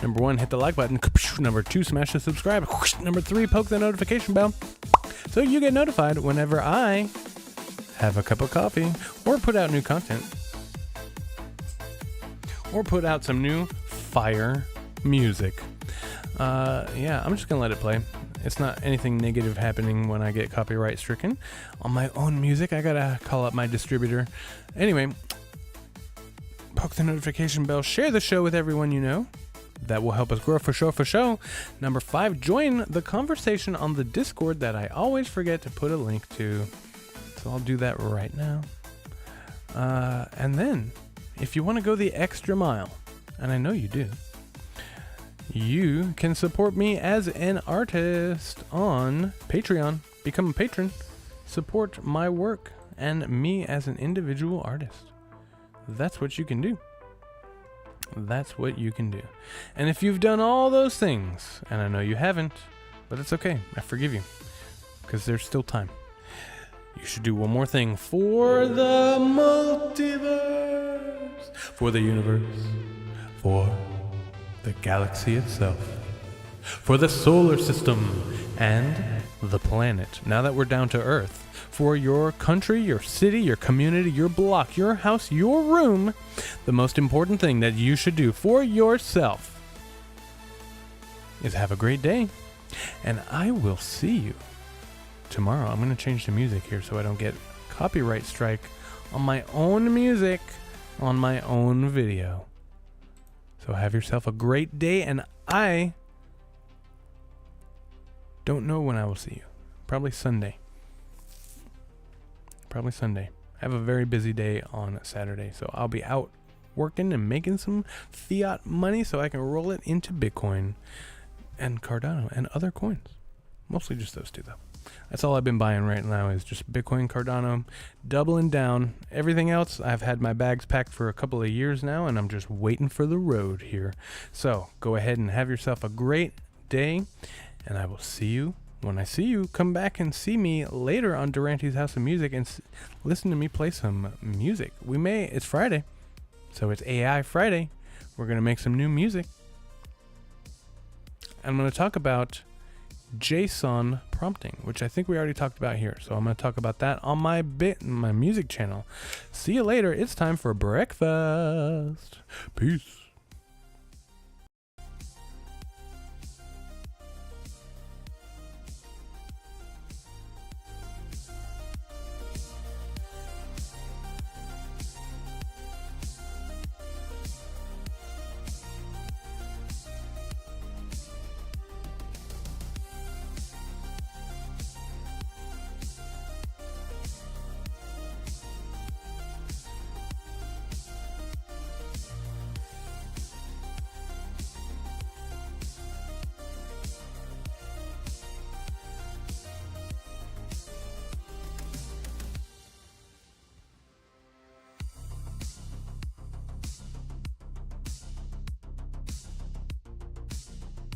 Number 1, hit the like button. Number 2, smash the subscribe. Number 3, poke the notification bell so you get notified whenever I have a cup of coffee or put out new content or put out some new fire music. I'm just gonna let it play. It's not anything negative happening when I get copyright stricken on my own music. I gotta call up my distributor. Anyway, poke the notification bell, share the show with everyone you know. That will help us grow for show. Number 5, join the conversation on the Discord that I always forget to put a link to. So I'll do that right now. And then, if you want to go the extra mile, and I know you do, you can support me as an artist on Patreon. Become a patron. Support my work and me as an individual artist. That's what you can do. That's what you can do. And if you've done all those things, and I know you haven't, but it's okay. I forgive you. Because there's still time. You should do one more thing for the multiverse, for the universe, for the galaxy itself, for the solar system, and the planet. Now that we're down to Earth, for your country, your city, your community, your block, your house, your room, the most important thing that you should do for yourself is have a great day. And I will see you tomorrow. I'm going to change the music here so I don't get copyright strike on my own music, on my own video. So have yourself a great day, and I don't know when I will see you. Probably Sunday. I have a very busy day on Saturday, so I'll be out working and making some fiat money so I can roll it into Bitcoin and Cardano and other coins. Mostly just those two, though. That's all I've been buying right now is just Bitcoin, Cardano, doubling down. Everything else, I've had my bags packed for a couple of years now, and I'm just waiting for the road here. So go ahead and have yourself a great day, and I will see you. When I see you, come back and see me later on Durante's House of Music and listen to me play some music. It's Friday, so it's AI Friday. We're going to make some new music. I'm going to talk about JSON prompting, which I think we already talked about here. So I'm going to talk about that on my music channel. See you later. It's time for breakfast. Peace.